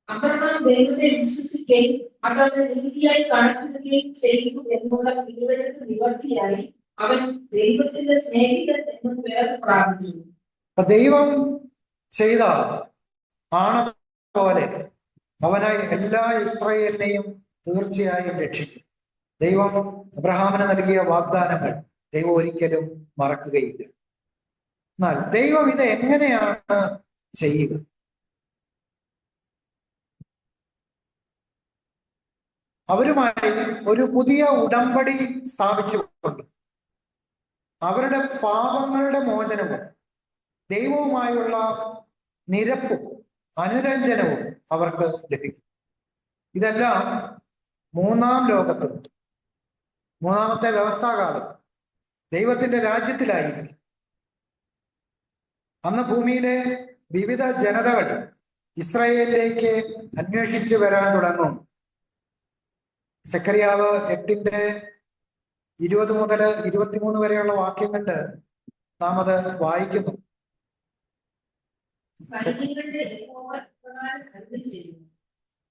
അബ്രഹാം ദൈവത്തെ വിശ്വസിക്കുകയും അത് അവന് നീതിയായി കണക്കിടുകയും ചെയ്തു എന്നുള്ള തിരുവെഴുത്ത് നിവർത്തിയായി അവൻ ദൈവത്തിന്റെ സ്നേഹിതൻ എന്ന് പേർ പ്രാപിച്ചു. ദൈവം ചെയ്ത ആണ പോലെ അവനായി എല്ലാ ഇസ്രായേലിനെയും തീർച്ചയായും രക്ഷിക്കും. ദൈവം അബ്രഹാമിന് നൽകിയ വാഗ്ദാനങ്ങൾ ദൈവം ഒരിക്കലും മറക്കുകയില്ല. എന്നാൽ ദൈവം ഇത് എങ്ങനെയാണ് ചെയ്യുക? അവരുമായി ഒരു പുതിയ ഉടമ്പടി സ്ഥാപിച്ചുകൊണ്ട് അവരുടെ പാപങ്ങളുടെ മോചനവും ദൈവവുമായുള്ള നിരപ്പും അനുരഞ്ജനവും അവർക്ക് ലഭിക്കും. ഇതെല്ലാം 3-ാം ലോകത്ത്, 3-ാമത്തെ വ്യവസ്ഥാകാലത്ത് ദൈവത്തിന്റെ രാജ്യത്തിലായിരിക്കും. അന്ന് ഭൂമിയിലെ വിവിധ ജനതകൾ ഇസ്രായേലിലേക്ക് അന്വേഷിച്ചു വരാൻ തുടങ്ങും. സെക്കറിയാവ് 8:20 മുതൽ 23 വരെയുള്ള വാക്യങ്ങളിൽ നാം അത് വായിക്കുന്നു.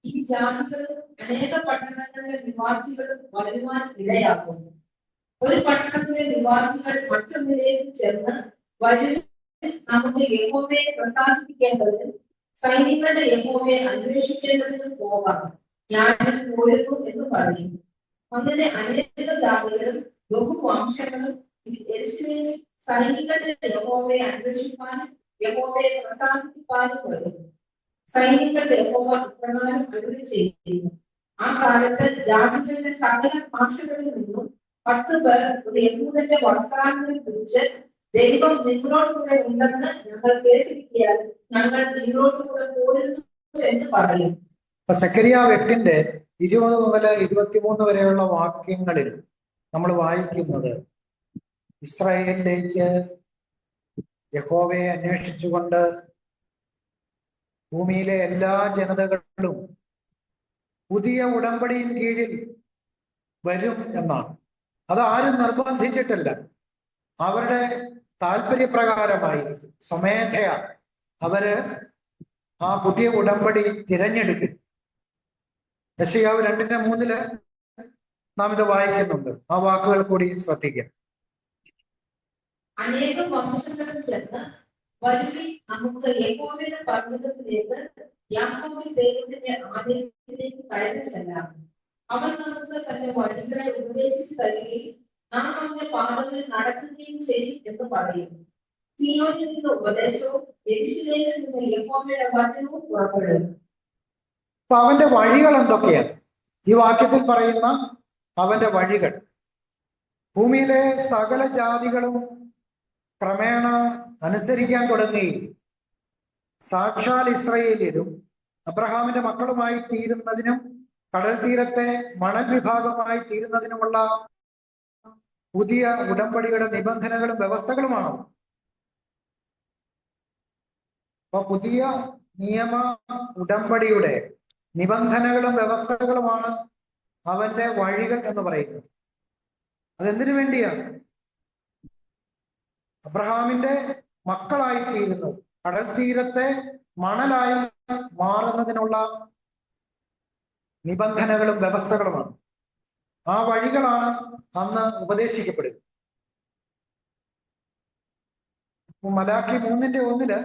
ഈ ജാതികളും അനേക പട്ടണങ്ങളിലെ നിവാസികളും വരുവാൻ ഇടയാക്കുന്നു. ഒരു പട്ടണത്തിലെ നിവാസികൾ മറ്റൊന്നിലേക്ക് ചെന്ന് വരും നമുക്ക് യഹോവയെ പ്രസാദിപ്പിക്കേണ്ടതിന് സൈന്യങ്ങളുടെ യഹോവയെ അന്വേഷിക്കേണ്ടതിന് പോകാം, ഞാനും പോരുന്നു എന്ന് പറയുന്നു. അങ്ങനെ അനേക ജാതികളും ബഹുവംശങ്ങളും യെരൂശലേമിൽ സൈനികരുടെ യഹോവയെ അന്വേഷിക്കാനും യഹോവയെ പ്രസാദിപ്പിക്കാനും വരുന്നു. സൈനികരുടെ യഹോവ ഇപ്രകാരം അരുളി ചെയ്യുന്നു. ആ കാലത്ത് ജാതികളുടെ സകല ഭാഷകളിൽ നിന്നും 10 പേർ ഒരു യഹൂദന്റെ വസ്ത്രാംഗം പിടിച്ച് ദൈവം നിങ്ങളോട് കൂടെ ഉണ്ടെന്ന് ഞങ്ങൾ കേട്ടിരിക്കാൻ ഞങ്ങൾ നിങ്ങളോട് കൂടെ പോരുന്നു എന്ന് പറയും. സെക്കരിയാവ് 8-ന്റെ 20 മുതൽ 23 വരെയുള്ള വാക്യങ്ങളിൽ നമ്മൾ വായിക്കുന്നത് ഇസ്രായേലിലേക്ക് യഹോവയെ അന്വേഷിച്ചുകൊണ്ട് ഭൂമിയിലെ എല്ലാ ജനതകളും പുതിയ ഉടമ്പടിயின் കീഴിൽ വരും എന്നാണ്. അത് ആരും നിർബന്ധിച്ചിട്ടില്ല, അവരുടെ താല്പര്യപ്രകാരമായിരിക്കും, സ്വമേധയ അവര് ആ പുതിയ ഉടമ്പടി തിരഞ്ഞെടുക്കും. യെശയ്യാവ് 2:3 നാം ഇത് വായിക്കുന്നുണ്ട്. ആ വാക്കുകൾ കൂടി ശ്രദ്ധിക്കുക. അനേകം വംശങ്ങളും ചെന്ന് വരുവിൻ, നമുക്ക് യഹോവയുടെ പർവ്വതത്തിലേക്ക് യാക്കോബിൻ ദൈവത്തിന്റെ ആലയത്തിലേക്ക് കടന്നു ചെല്ലാം. അവൻ നമുക്ക് തന്റെ വഴികളെ ഉപദേശിച്ചു തരികയും നാം അവന്റെ പാതകളിൽ നടക്കുകയും ചെയ്യും എന്ന് പറയും. സീയോനിൽ നിന്ന് ഉപദേശവും യെരൂശലേമിൽ നിന്ന് യഹോവയുടെ വചനവും പുറപ്പെടും. അപ്പൊ അവന്റെ വഴികൾ എന്തൊക്കെയാണ്? ഈ വാക്യത്തിൽ പറയുന്ന അവന്റെ വഴികൾ ഭൂമിയിലെ സകല ജാതികളും ക്രമേണ അനുസരിക്കാൻ തുടങ്ങി. സാക്ഷാൽ ഇസ്രായേലിലും അബ്രഹാമിന്റെ മക്കളുമായി തീരുന്നതിനും കടൽ തീരത്തെ മണൽ വിഭാഗമായി തീരുന്നതിനുമുള്ള പുതിയ ഉടമ്പടിയുടെ നിബന്ധനകളും വ്യവസ്ഥകളുമാണ്. അപ്പൊ പുതിയ നിയമ ഉടമ്പടിയുടെ നിബന്ധനകളും വ്യവസ്ഥകളുമാണ് അവന്റെ വഴികൾ എന്ന് പറയുന്നത്. അതെന്തിനു വേണ്ടിയാണ്? അബ്രഹാമിന്റെ മക്കളായി തീരുന്നത്, കടൽ തീരത്തെ മണലായി മാറുന്നതിനുള്ള നിബന്ധനകളും വ്യവസ്ഥകളുമാണ്. ആ വഴികളാണ് അന്ന് ഉപദേശിക്കപ്പെടുക. മലാക്കി 3:1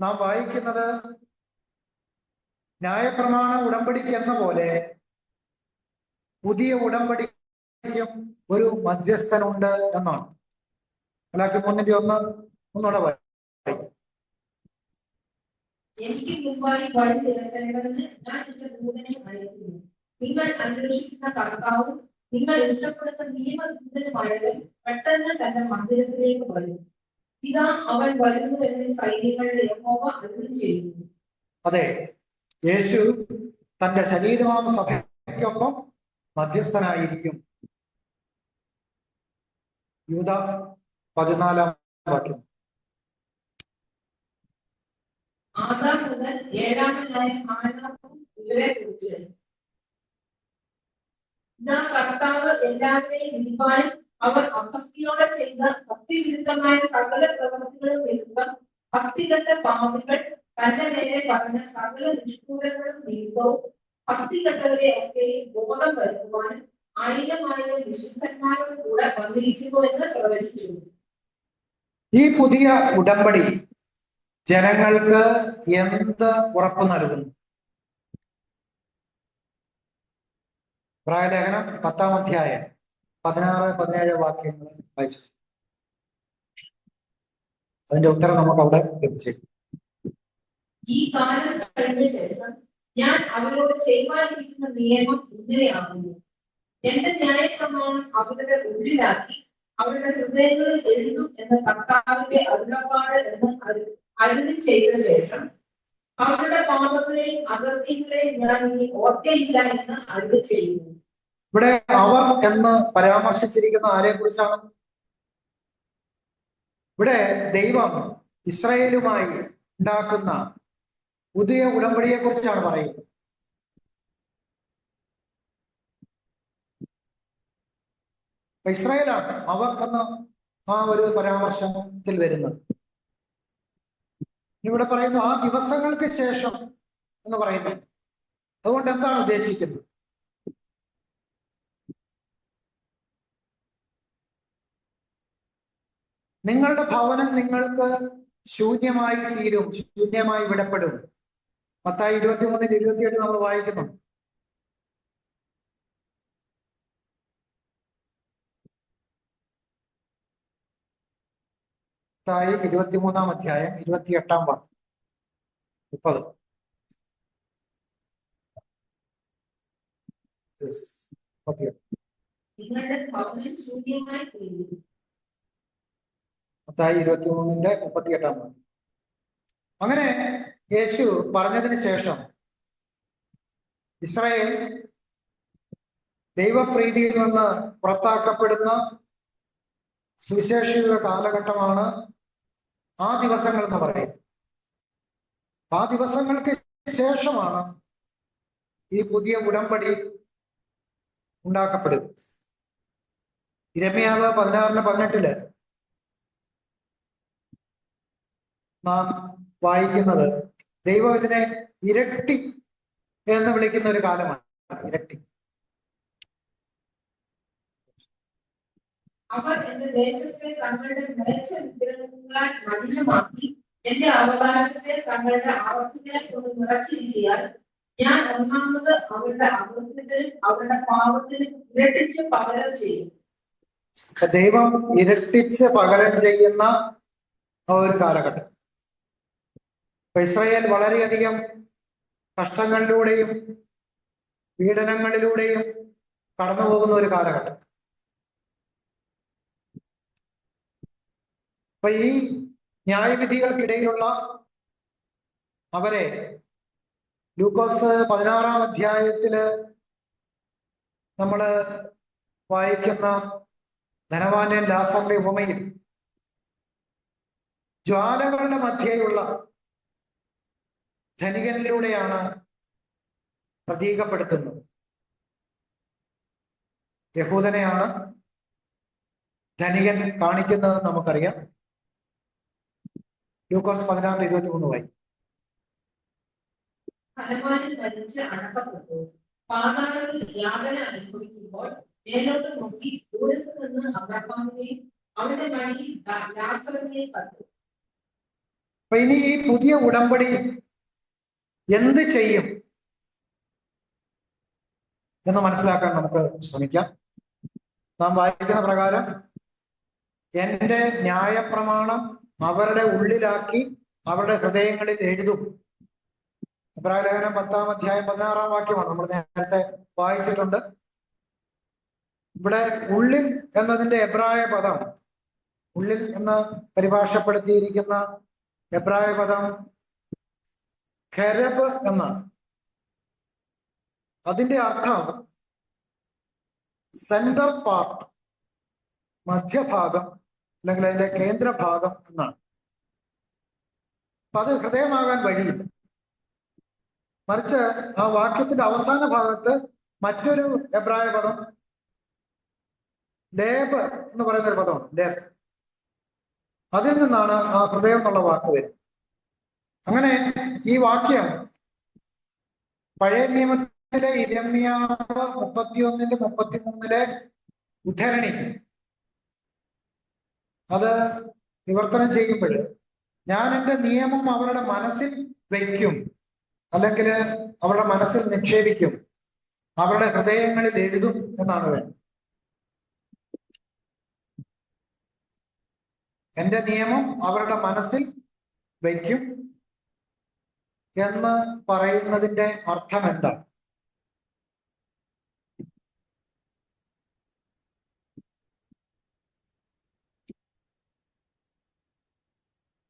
നാം വായിക്കുന്നത് ന്യായപ്രമാണ ഉടമ്പടിക്ക് എന്ന പോലെ പുതിയ ഉടമ്പടിക്കും ഒരു മധ്യസ്ഥനുണ്ട് എന്നാണ്. മലാക്കി 3:1 ഒന്നുകൂടെ വായിക്കും. എനിക്ക് മുമ്പായി വഴി നിരത്തേണ്ടതിന് ഞാൻ എന്റെ ദൂതനെ അയക്കുന്നു. നിങ്ങൾ അന്വേഷിക്കുന്ന കർത്താവും നിങ്ങൾ ഇഷ്ടപ്പെടുന്ന നിയമദൂതനുമായവൻ പെട്ടെന്ന് തന്റെ മന്ദിരത്തിലേക്ക് വരും. ഇതാ അവൻ വരുന്നു എന്ന് സൈന്യങ്ങളുടെ യഹോവ അരുളി ചെയ്യുന്നു. അതെ, യേശു തന്റെ ശരീരമാം സഭയ്ക്കൊപ്പം മധ്യസ്ഥനായിരിക്കും. യൂദ 14 വാക്യം. ആദാം മുതൽ ഏഴാമനായ ഹാനോക്കും ഇവരെ കുറിച്ച് ഇതാ കർത്താവ് എല്ലാവരെയും വിധിപ്പാനും അവർ അഭക്തിയോടെ ചെയ്ത ഭക്തിവിരുദ്ധമായ സകല പ്രവൃത്തികളും നിമിത്തം ഭക്തികെട്ട പാപികൾ തന്റെ നേരെ പറഞ്ഞ സകല നിഷ്ഠൂരങ്ങളും നിമിത്തവും ഭക്തികെട്ടവരെ ഒക്കെയും ബോധം വരുത്തുവാനും 1000 വിശുദ്ധന്മാരോട് കൂടെ വന്നിരിക്കുന്നു എന്ന് പ്രവചിച്ചു. ഈ പുതിയ ഉടമ്പടി ജനങ്ങൾക്ക് എന്ത് ഉറപ്പ് നൽകുന്നു? പ്രായലേഖനം 10-ാം അധ്യായം 16-17 വാക്യങ്ങൾ വായിച്ചു. അതിന്റെ ഉത്തരം നമുക്ക് അവിടെ ലഭിച്ചേക്കും. ഈ കാലം കഴിഞ്ഞ ശേഷം ഞാൻ അവരോട് ചെയ്യുവാനിരിക്കുന്ന നിയമം ഇങ്ങനെയാകുന്നു. എന്റെ ന്യായപ്രമാണം അവരുടെ ഉള്ളിലാക്കി അവരുടെ ഹൃദയങ്ങളിൽ എഴുതും എന്ന കർത്താവിന്റെ അരുളപ്പാട് എന്ന് അരുളി ചെയ്ത ശേഷം അവരുടെ പാപങ്ങളെയും അകൃത്യങ്ങളെയും ഞാൻ ഇനി ഓർക്കയില്ല എന്ന് അരുളി ചെയ്യുന്നു. ഇവിടെ അവർ എന്ന് പരാമർശിച്ചിരിക്കുന്ന ആരെ കുറിച്ചാണ്? ഇവിടെ ദൈവം ഇസ്രായേലുമായി ഉണ്ടാക്കുന്ന പുതിയ ഉടമ്പടിയെ കുറിച്ചാണ് പറയുന്നത്. ഇസ്രായേലാണ് അവർ എന്ന ആ ഒരു പരാമർശത്തിൽ വരുന്നത്. ഇവിടെ പറയുന്നു ആ ദിവസങ്ങൾക്ക് ശേഷം എന്ന് പറയുന്നത്. അതുകൊണ്ട് എന്താണ് ഉദ്ദേശിക്കുന്നത്? നിങ്ങളുടെ ഭവനം നിങ്ങൾക്ക് ശൂന്യമായി തീരും, ശൂന്യമായി വിടപ്പെടും. മത്തായി 23:28 നമ്മൾ വായിക്കുന്നു. മത്തായി 23-ാം അധ്യായം 28-ാം വാക്യം 30. നിങ്ങളുടെ ഭവനം ശൂന്യമായി തീരും. മത്തായി 23:38. അങ്ങനെ യേശു പറഞ്ഞതിന് ശേഷം ഇസ്രായേൽ ദൈവപ്രീതിയിൽ നിന്ന് പുറത്താക്കപ്പെടുന്ന സുവിശേഷിക കാലഘട്ടമാണ് ആ ദിവസങ്ങൾ എന്ന് പറയുന്നത്. ആ ദിവസങ്ങൾക്ക് ശേഷമാണ് ഈ പുതിയ ഉടമ്പടി ഉണ്ടാക്കപ്പെടുന്നത്. ഇരമ്യാവ് 16:18 നാം വായിക്കുന്നത് ദൈവം ഇതിനെ ഇരട്ടി എന്ന് വിളിക്കുന്ന ഒരു കാലമാണ്. ഇരട്ടി. അവർ എന്റെ ദേശത്തെ തങ്ങളുടെ മികച്ച വിഗ്രഹങ്ങളാൽ മലിനമാക്കി എന്റെ അവകാശത്തെ തങ്ങളുടെ ആവർത്തികളെ കൊണ്ട് നിറച്ചിരിക്കാൻ ഞാൻ ഒന്നാമത് അവരുടെ അകൃത്യത്തിനും അവരുടെ പാപത്തിനും ഇരട്ടിച്ച് പകരം ചെയ്യും. ദൈവം ഇരട്ടിച്ച് പകരം ചെയ്യുന്ന ഒരു കാലഘട്ടം. ഇസ്രായേൽ വളരെയധികം കഷ്ടങ്ങളിലൂടെയും പീഡനങ്ങളിലൂടെയും കടന്നു പോകുന്ന ഒരു കാലഘട്ടം. അപ്പൊ ഈ ന്യായവിധികൾക്കിടയിലുള്ള അവരെ ലൂക്കോസ് 16-ാം അധ്യായത്തില് നമ്മൾ വായിക്കുന്ന ധനവാന്യൻ ലാസറിന്റെ ഉപമയിൽ ജ്വാലകളുടെ മധ്യയുള്ള ധനികനിലൂടെയാണ് പ്രതീകപ്പെടുത്തുന്നത്. യഹൂദനെയാണ് ധനികൻ കാണിക്കുന്നത് നമുക്കറിയാം. ലൂക്കോസ് 16:23 വായി. ധനവാനും മരിച്ച് അടക്കപ്പെട്ടു. പാതാളത്തിൽ യാതന അനുഭവിക്കുമ്പോൾ മേലോട്ട് നോക്കി ദൂരത്ത് നിന്ന് അബ്രഹാമിനെയും അവന്റെ മടിയിൽ ലാസറിനെയും കണ്ടു. അപ്പൊ ഇനി ഈ പുതിയ ഉടമ്പടി എന്ത് ചെയ്യും എന്ന് മനസ്സിലാക്കാൻ നമുക്ക് ശ്രമിക്കാം. നാം വായിക്കുന്ന പ്രകാരം എന്റെ ന്യായപ്രമാണം അവരുടെ ഉള്ളിലാക്കി അവരുടെ ഹൃദയങ്ങളിൽ എഴുതും. എബ്രായലേഖനം 10-ാം അധ്യായം 16-ാം വാക്യമാണ് നമ്മൾ നേരത്തെ വായിച്ചിട്ടുണ്ട്. ഇവിടെ ഉള്ളിൽ എന്നതിന്റെ എബ്രായ പദം, ഉള്ളിൽ എന്ന് പരിഭാഷപ്പെടുത്തിയിരിക്കുന്ന എബ്രായ പദം ഖെരബ് എന്നാണ്. അതിന്റെ അർത്ഥം സെന്റർ പാർട്ട്, മധ്യഭാഗം, അല്ലെങ്കിൽ അതിന്റെ കേന്ദ്രഭാഗം എന്നാണ്. അപ്പൊ അത് ഹൃദയമാകാൻ വഴിയില്ല. മറിച്ച് ആ വാക്യത്തിന്റെ അവസാന ഭാഗത്ത് മറ്റൊരു എബ്രായ പദം ലേബ് എന്ന് പറയുന്ന ഒരു പദമാണ്. ലേബ്, അതിൽ നിന്നാണ് ആ ഹൃദയം എന്നുള്ള വാക്ക് വരുന്നത്. അങ്ങനെ ഈ വാക്യം പഴയ നിയമത്തിലെ ഇരമ്യാവ് 31-33 ഉദ്ധരണി അത് വിവർത്തനം ചെയ്യുമ്പോൾ ഞാൻ എൻ്റെ നിയമം അവരുടെ മനസ്സിൽ വയ്ക്കും, അല്ലെങ്കിൽ അവരുടെ മനസ്സിൽ നിക്ഷേപിക്കും, അവരുടെ ഹൃദയങ്ങളിൽ എഴുതും എന്നാണ് വേണ്ടത്. എൻ്റെ നിയമം അവരുടെ മനസ്സിൽ വയ്ക്കും എന്ന് പറയുന്നതിന്റെ അർത്ഥം എന്താണ്?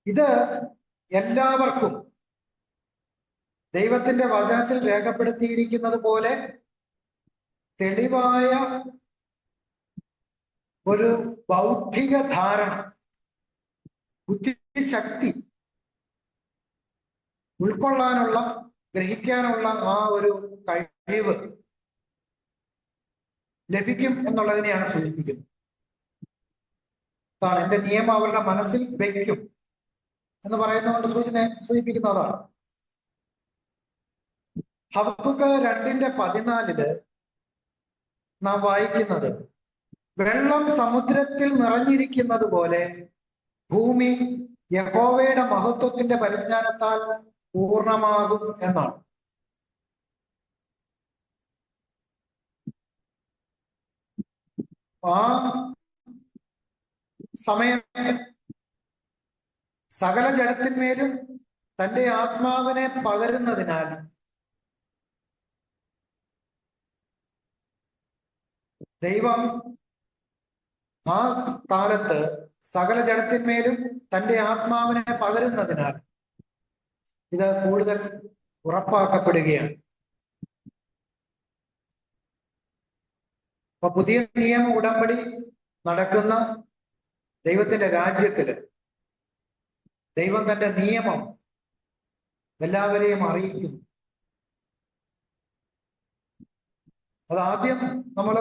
ഇത് എല്ലാവർക്കും ദൈവത്തിന്റെ വചനത്തിൽ രേഖപ്പെടുത്തിയിരിക്കുന്നത് പോലെ തെളിവായ ഒരു ബൗദ്ധിക ധാരണ, ബുദ്ധിശക്തി ഉൾക്കൊള്ളാനുള്ള, ഗ്രഹിക്കാനുള്ള ആ ഒരു കഴിവ് ലഭിക്കും എന്നുള്ളതിനെയാണ് സൂചിപ്പിക്കുന്നത്. അതാണ് എൻ്റെ നിയമം അവരുടെ മനസ്സിൽ വയ്ക്കും എന്ന് പറയുന്നതുകൊണ്ട് സൂചിപ്പിക്കുന്ന അതാണ്. ഹബക്കൂക്ക് 2:14 നാം വായിക്കുന്നത് വെള്ളം സമുദ്രത്തിൽ നിറഞ്ഞിരിക്കുന്നത് പോലെ ഭൂമി യഹോവയുടെ മഹത്വത്തിന്റെ പരിജ്ഞാനത്താൽ പൂർണ്ണമാകും എന്നാണ്. ആ സമയത്ത് സകല ജഡത്തിന്മേലും തന്റെ ആത്മാവിനെ പകരുന്നതിനാൽ ദൈവം ആ കാലത്ത് സകല ജഡത്തിന്മേലും തന്റെ ആത്മാവിനെ പകരുന്നതിനാൽ ഇത് കൂടുതൽ ഉറപ്പാക്കപ്പെടുകയാണ്. അപ്പൊ പുതിയ നിയമ ഉടമ്പടി നടക്കുന്ന ദൈവത്തിന്റെ രാജ്യത്തില് ദൈവം തന്റെ നിയമം എല്ലാവരെയും അറിയിക്കുന്നു. അതാദ്യം നമ്മൾ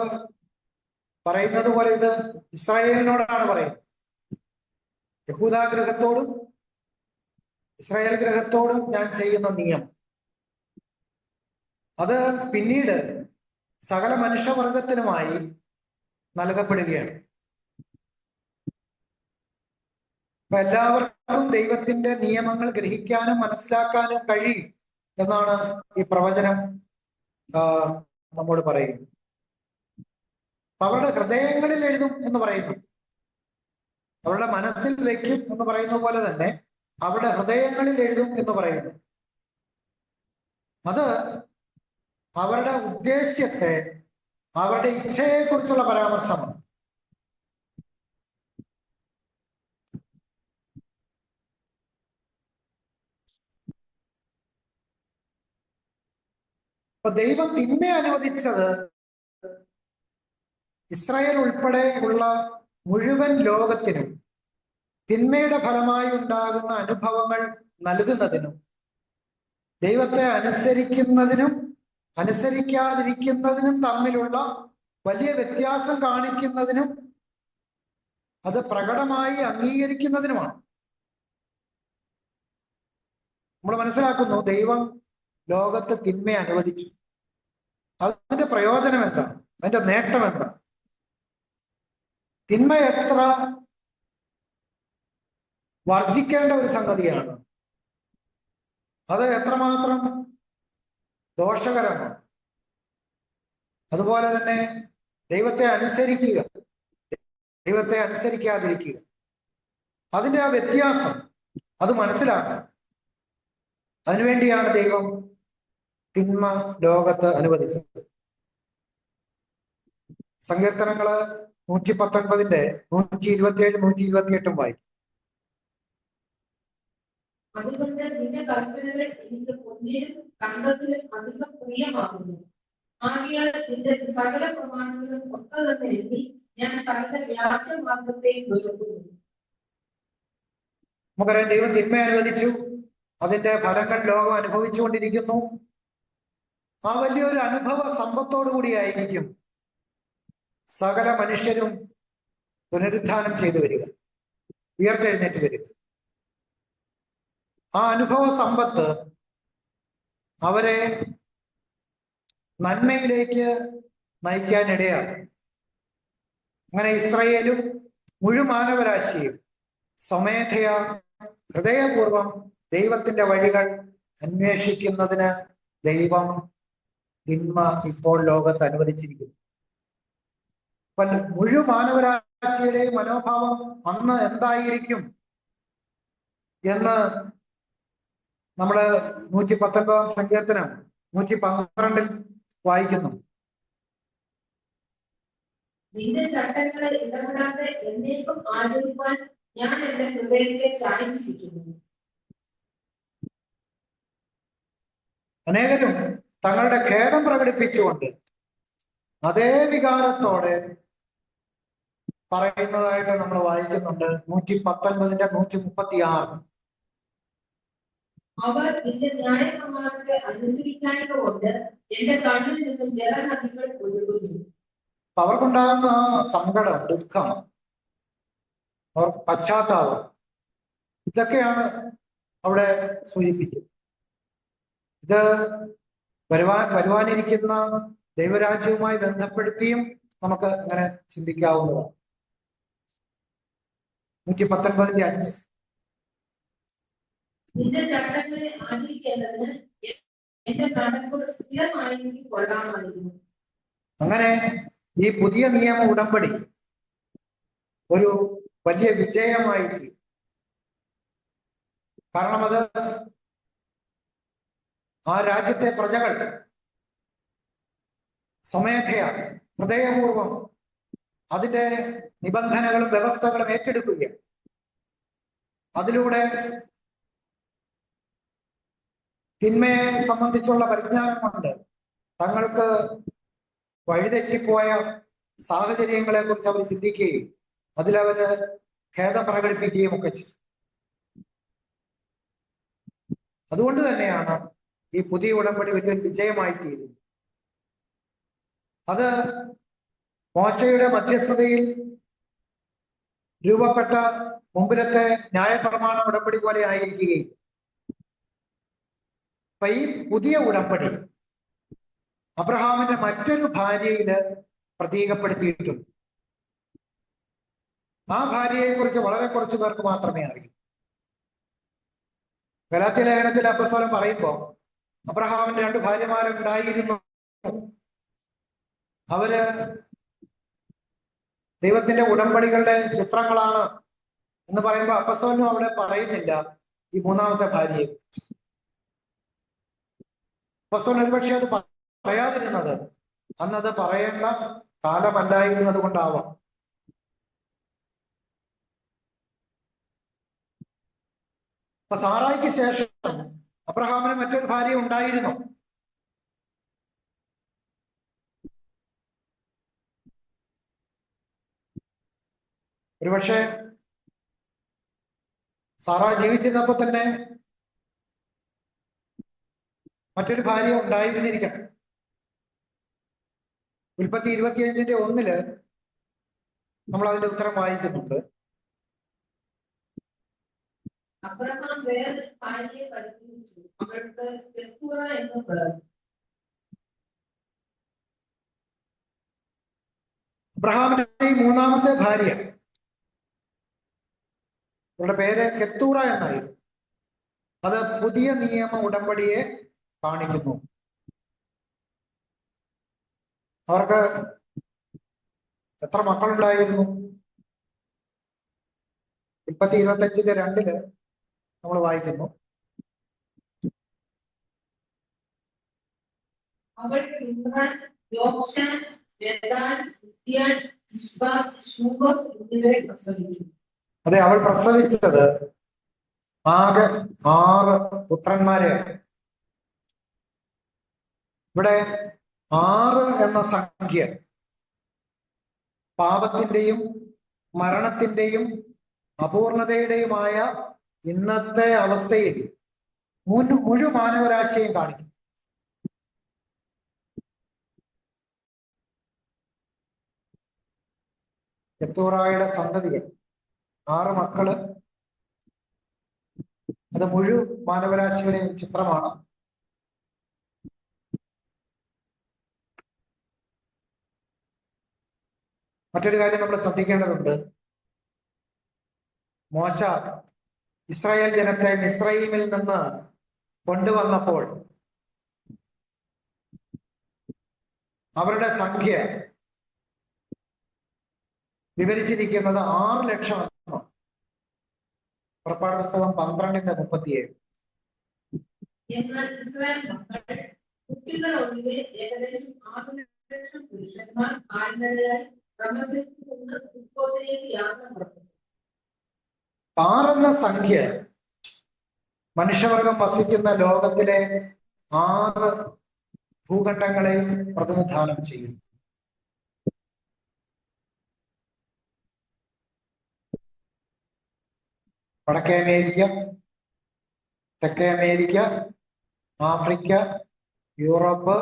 പറയുന്നത് പോലെ ഇത് ഇസ്രായേലിനോടാണ് പറയുന്നത്. യഹൂദാ ഗൃഹത്തോടും ഇസ്രായേൽ ഗൃഹത്തോടും ഞാൻ ചെയ്യുന്ന നിയമം അത് പിന്നീട് സകല മനുഷ്യവർഗത്തിനുമായി നൽകപ്പെടുകയാണ്. അപ്പൊ എല്ലാവർക്കും ദൈവത്തിന്റെ നിയമങ്ങൾ ഗ്രഹിക്കാനും മനസ്സിലാക്കാനും കഴിയും എന്നാണ് ഈ പ്രവചനം നമ്മോട് പറയുന്നത്. അവരുടെ ഹൃദയങ്ങളിൽ എഴുതും എന്ന് പറയുന്നു. അവരുടെ മനസ്സിൽ വയ്ക്കും എന്ന് പറയുന്ന പോലെ തന്നെ അവരുടെ ഹൃദയങ്ങളിൽ എഴുതും എന്ന് പറയുന്നു. അത് അവരുടെ ഉദ്ദേശ്യത്തെ, അവരുടെ ഇച്ഛയെക്കുറിച്ചുള്ള പരാമർശമാണ്. അപ്പൊ ദൈവം തിന്മ അനുവദിച്ചത് ഇസ്രായേൽ ഉൾപ്പെടെ ഉള്ള മുഴുവൻ ലോകത്തിനും തിന്മയുടെ ഫലമായി ഉണ്ടാകുന്ന അനുഭവങ്ങൾ നൽകുന്നതിനും ദൈവത്തെ അനുസരിക്കുന്നതിനും അനുസരിക്കാതിരിക്കുന്നതിനും തമ്മിലുള്ള വലിയ വ്യത്യാസം കാണിക്കുന്നതിനും അത് പ്രകടമായി അംഗീകരിക്കുന്നതിനുമാണ്. നമ്മൾ മനസ്സിലാക്കുന്നു ദൈവം ലോകത്ത് തിന്മ അനുവദിച്ചു. അതിന്റെ പ്രയോജനം എന്താണ്? അതിന്റെ നേട്ടം എന്താണ്? തിന്മ എത്ര വർജിക്കേണ്ട ഒരു സംഗതിയാണ്, അത് എത്രമാത്രം ദോഷകരമാണ്. അതുപോലെ തന്നെ ദൈവത്തെ അനുസരിക്കുക, ദൈവത്തെ അനുസരിക്കാതിരിക്കുക, അതിന്റെ ആ വ്യത്യാസം അത് മനസ്സിലാക്കണം. അതിനുവേണ്ടിയാണ് ദൈവം തിന്മ ലോകത്ത് അനുവദിച്ചത്. സങ്കീർത്തനങ്ങള് 119 127 128 വായിക്കും. അതുകൊണ്ട് നിന്റെ കൽപ്പനകൾ എനിക്ക് പൊന്നിലും തങ്കത്തിലും അധികം പ്രിയമാകുന്നു. ആകയാൽ നിന്റെ സകല പ്രമാണങ്ങളും ഒത്തതന്നെ എഴുതി ഞാൻ സകല വ്യാജമാർഗത്തെയും വെറുക്കുന്നു. നമുക്കറിയാം ദൈവം തിന്മ അനുവദിച്ചു, അതിന്റെ ഫലങ്ങൾ ലോകം അനുഭവിച്ചുകൊണ്ടിരിക്കുന്നു. ആ വലിയൊരു അനുഭവ സമ്പത്തോടു കൂടിയായിരിക്കും സകല മനുഷ്യരും പുനരുത്ഥാനം ചെയ്തു വരിക, ഉയർത്തെഴുന്നേറ്റ് വരിക. ആ അനുഭവ സമ്പത്ത് അവരെ നന്മയിലേക്ക് നയിക്കാനിടയാണ്. അങ്ങനെ ഇസ്രായേലും മുഴുമാനവരാശിയും സ്വമേധയാ ഹൃദയപൂർവം ദൈവത്തിന്റെ വഴികൾ അന്വേഷിക്കുന്നതിന് ദൈവം തിന്മ ഇപ്പോൾ ലോകത്ത് അനുവദിച്ചിരിക്കുന്നു. മുഴുമാനവരാശിയുടെ മനോഭാവം അന്ന് എന്തായിരിക്കും എന്ന് നമ്മള് 119 സങ്കീർത്തനം 112 വായിക്കുന്നു. നിന്റെ ചട്ടങ്ങളെ ഇടപെടാതെ എന്നേക്കും ആചരിപ്പാൻ ഞാൻ എന്റെ ഹൃദയത്തെ ചായച്ചിരിക്കുന്നു. അനേകരും തങ്ങളുടെ ഖേദം പ്രകടിപ്പിച്ചുകൊണ്ട് അതേ വികാരത്തോടെ പറയുന്നതായിട്ട് നമ്മൾ വായിക്കുന്നുണ്ട്. 119 136. അവർ നിന്റെ ന്യായപ്രമാണത്തെ അനുസരിക്കാത്തതുകൊണ്ട് എന്റെ കണ്ണിൽ നിന്നും ജലനദികൾ ഒഴുകുന്നു. അവർക്കുണ്ടാകുന്ന ആ സങ്കടം, ദുഃഖം, അവർ പശ്ചാത്താപം, ഇതൊക്കെയാണ് അവിടെ സൂചിപ്പിക്കുന്നത്. ഇത് വരുവാനിരിക്കുന്ന ദൈവരാജ്യവുമായി ബന്ധപ്പെടുത്തിയും നമുക്ക് അങ്ങനെ ചിന്തിക്കാവുന്നതാണ്. 119:5. നിന്റെ ചട്ടങ്ങളെ ആചരിക്കേണ്ടതിന് എന്റെ നടപ്പ് സ്ഥിരമായെങ്കിൽ കൊള്ളാമായിരുന്നു. അങ്ങനെ ഈ പുതിയ നിയമ ഉടമ്പടി ഒരു വലിയ വിജയമായി തീരും. കാരണം അത് ആ രാജ്യത്തെ പ്രജകൾ സ്വമേധയാ ഹൃദയപൂർവം അതിന്റെ നിബന്ധനകളും വ്യവസ്ഥകളും ഏറ്റെടുക്കുകയാണ്. അതിലൂടെ തിന്മയെ സംബന്ധിച്ചുള്ള പരിജ്ഞാനം കൊണ്ട് തങ്ങൾക്ക് വഴിതെറ്റിപ്പോയ സാഹചര്യങ്ങളെ കുറിച്ച് അവർ ചിന്തിക്കുകയും അതിലവര് ഖേദം പ്രകടിപ്പിക്കുകയും ഒക്കെ ചെയ്യും. അതുകൊണ്ട് തന്നെയാണ് ഈ പുതിയ ഉടമ്പടി വലിയൊരു വിജയമായി തീരുന്നത്. അത് മോശയുടെ മധ്യസ്ഥതയിൽ രൂപപ്പെട്ട മുമ്പിലത്തെ ന്യായപ്രമാണ ഉടമ്പടി പോലെ ആയിരിക്കുകയും അപ്പൊ ഈ പുതിയ ഉടമ്പടി അബ്രഹാമിന്റെ മറ്റൊരു ഭാര്യയില് പ്രതീകപ്പെടുത്തിയിട്ടുണ്ട്. ആ ഭാര്യയെ കുറിച്ച് വളരെ കുറച്ചു പേർക്ക് മാത്രമേ അറിയൂ. ഗലാത്യ ലേഖനത്തിൽ അപ്പോസ്തലൻ പറയുമ്പോൾ അബ്രഹാമിന് 2 ഭാര്യമാരുണ്ടായിരുന്നു, അവര് ദൈവത്തിന്റെ ഉടമ്പടികളുടെ ചിത്രങ്ങളാണ് എന്ന് പറയുമ്പോൾ അപ്പോസ്തലനും അവിടെ പറയുന്നില്ല ഈ 3ാമത്തെ ഭാര്യയെ. അപ്പോസ്തലൻ ഒരുപക്ഷെ അത് പറയാതിരുന്നത് അന്നത് പറയേണ്ട കാലമല്ലായിരുന്നത് കൊണ്ടാവാം. അപ്പൊ സാറായിക്ക് ശേഷം അബ്രഹാമിന് മറ്റൊരു ഭാര്യ ഉണ്ടായിരുന്നു. ഒരുപക്ഷെ സാറ ജീവിച്ചിരുന്നപ്പോ തന്നെ മറ്റൊരു ഭാര്യ ഉണ്ടായിരുന്നിരിക്കണം. ഉൽപ്പത്തി 25:1 നമ്മൾ അതിന്റെ ഉത്തരം വായിക്കുന്നുണ്ട്. അബ്രഹാം വേറെ ഭാര്യയെ പരിചരിച്ചു, അവൾക്ക് കെത്തൂറ എന്ന് പേർ. അബ്രഹാമിന്റെ ഈ 3ാമത്തെ ഭാര്യ, അവരുടെ പേര് കെത്തൂറ എന്നായിരുന്നു. അത് പുതിയ നിയമ ഉടമ്പടിയെ കാണിക്കുന്നു. അവർക്ക് എത്ര മക്കളുണ്ടായിരുന്നു? ഉൽപ്പത്തി 25:2 നമ്മൾ വായിക്കുന്നു. അവൾ സിമ്രാൻ, യോക്ഷാൻ, വെദാൻ, ഉദ്യാൻ, ഇശ്ബാക്, ശൂബക് എന്നിവരെ പ്രസവിച്ചു. അതെ, അവൾ പ്രസവിച്ചത് ആകെ 6 പുത്രന്മാരെയാണ്. ഇവിടെ 6 എന്ന സംഖ്യ പാപത്തിന്റെയും മരണത്തിന്റെയും അപൂർണതയുടെയുമായ ഇന്നത്തെ അവസ്ഥയിൽ മുഴു മാനവരാശിയും കാണിക്കും. കെത്തൂറായുടെ സന്തതികൾ 6 മക്കള്, അത് മുഴു മാനവരാശിയുടെയും ചിത്രമാണ്. മറ്റൊരു കാര്യം നമ്മൾ ശ്രദ്ധിക്കേണ്ടതുണ്ട്. മോശ ഇസ്രായേൽ ജനത്തെ മിസ്രയീമിൽ നിന്ന് കൊണ്ടുവന്നപ്പോൾ അവരുടെ സംഖ്യ വിവരിച്ചിരിക്കുന്നത് 6 ലക്ഷം. പുറപ്പാട് പുസ്തകം 12:37. എന്നാൽ ഇസ്രായേൽ മക്കൾ കുട്ടികൾ ഒഴികെ ഏകദേശം 6 ലക്ഷം പുരുഷന്മാർ കാൽനടയായി റമസേസിൽ നിന്ന് സുക്കോത്തിലേക്ക് യാത്ര പുറപ്പെട്ടു. 6 എന്ന സംഖ്യ മനുഷ്യവർഗം വസിക്കുന്ന ലോകത്തിലെ 6 ഭൂഖണ്ഡങ്ങളെയും പ്രതിനിധാനം ചെയ്യുന്നു. വടക്കേ അമേരിക്ക, തെക്കേ America, Africa, Europe,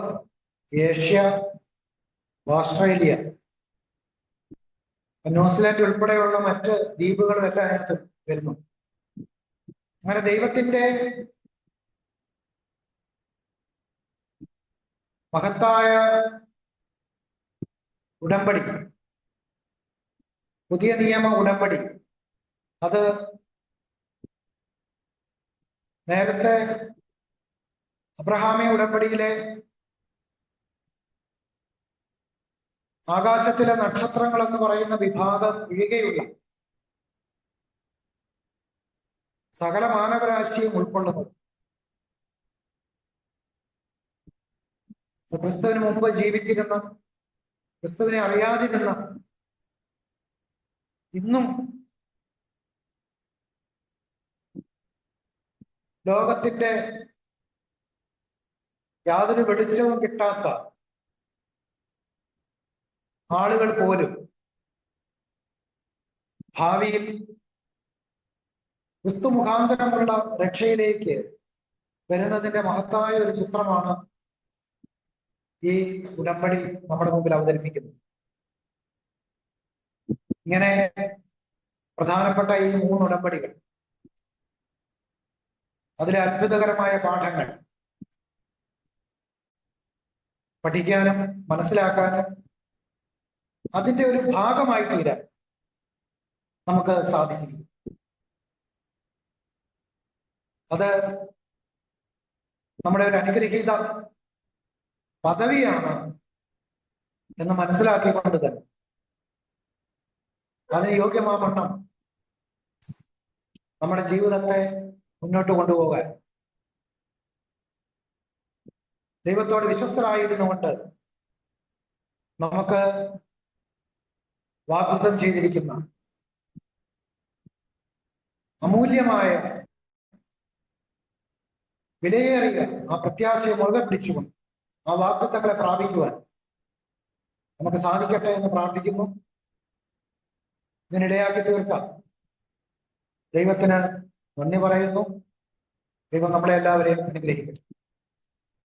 Asia, Australia, New Zealand ഉൾപ്പെടെയുള്ള മറ്റ് ദ്വീപുകളും എല്ലാം അതിനകത്ത് വരുന്നു. അങ്ങനെ ദൈവത്തിന്റെ മഹത്തായ ഉടമ്പടി, പുതിയ നിയമ ഉടമ്പടി, അത് നേരത്തെ അബ്രഹാമി ഉടമ്പടിയിലെ ആകാശത്തിലെ നക്ഷത്രങ്ങൾ എന്ന് പറയുന്ന വിഭാഗം ഒഴികെയുള്ള സകല മാനവരാശിയും ഉൾക്കൊള്ളുന്നു. ക്രിസ്തുവിന് മുമ്പ് ജീവിച്ചിരുന്ന, ക്രിസ്തുവിനെ അറിയാതിരുന്ന ഇന്നും ലോകത്തിന്റെ യാതൊരു വെളിച്ചവും കിട്ടാത്ത ആളുകൾ പോലും ഭാവിയിൽ ക്രിസ്തു മുഖാന്തരമുള്ള രക്ഷയിലേക്ക് വരുന്നതിന്റെ മഹത്തായ ഒരു ചിത്രമാണ് ഈ ഉടമ്പടി നമ്മുടെ മുമ്പിൽ അവതരിപ്പിക്കുന്നത്. ഇങ്ങനെ പ്രധാനപ്പെട്ട ഈ 3 ഉടമ്പടികൾ, അതിലെ അത്ഭുതകരമായ പാഠങ്ങൾ പഠിക്കാനും മനസ്സിലാക്കാനും അതിന്റെ ഒരു ഭാഗമായി തീരാൻ നമുക്ക് സാധിച്ചിരിക്കും. അത് നമ്മുടെ ഒരു അനുഗ്രഹീത പദവിയാണ് എന്ന് മനസ്സിലാക്കിക്കൊണ്ട് തന്നെ അതിന് യോഗ്യമാവണ്ണം നമ്മുടെ ജീവിതത്തെ മുന്നോട്ട് കൊണ്ടുപോകാൻ ദൈവത്തോട് വിശ്വസ്തരായിരുന്നുകൊണ്ട് നമുക്ക് വാഗ്ദത്തം ചെയ്തിരിക്കുന്ന അമൂല്യമായ വിലയേറിയ ആ പ്രത്യാശയെ മുറുകെ പിടിച്ചുകൊണ്ട് ആ വാഗ്ദത്തങ്ങളെ പ്രാപിക്കുവാൻ നമുക്ക് സാധിക്കട്ടെ എന്ന് പ്രാർത്ഥിക്കുന്നു. ഇതിനിടയാക്കി തീർക്കാം ദൈവത്തിന് നന്ദി പറയുന്നു. ദൈവം നമ്മളെ എല്ലാവരെയും അനുഗ്രഹിക്കട്ടെ.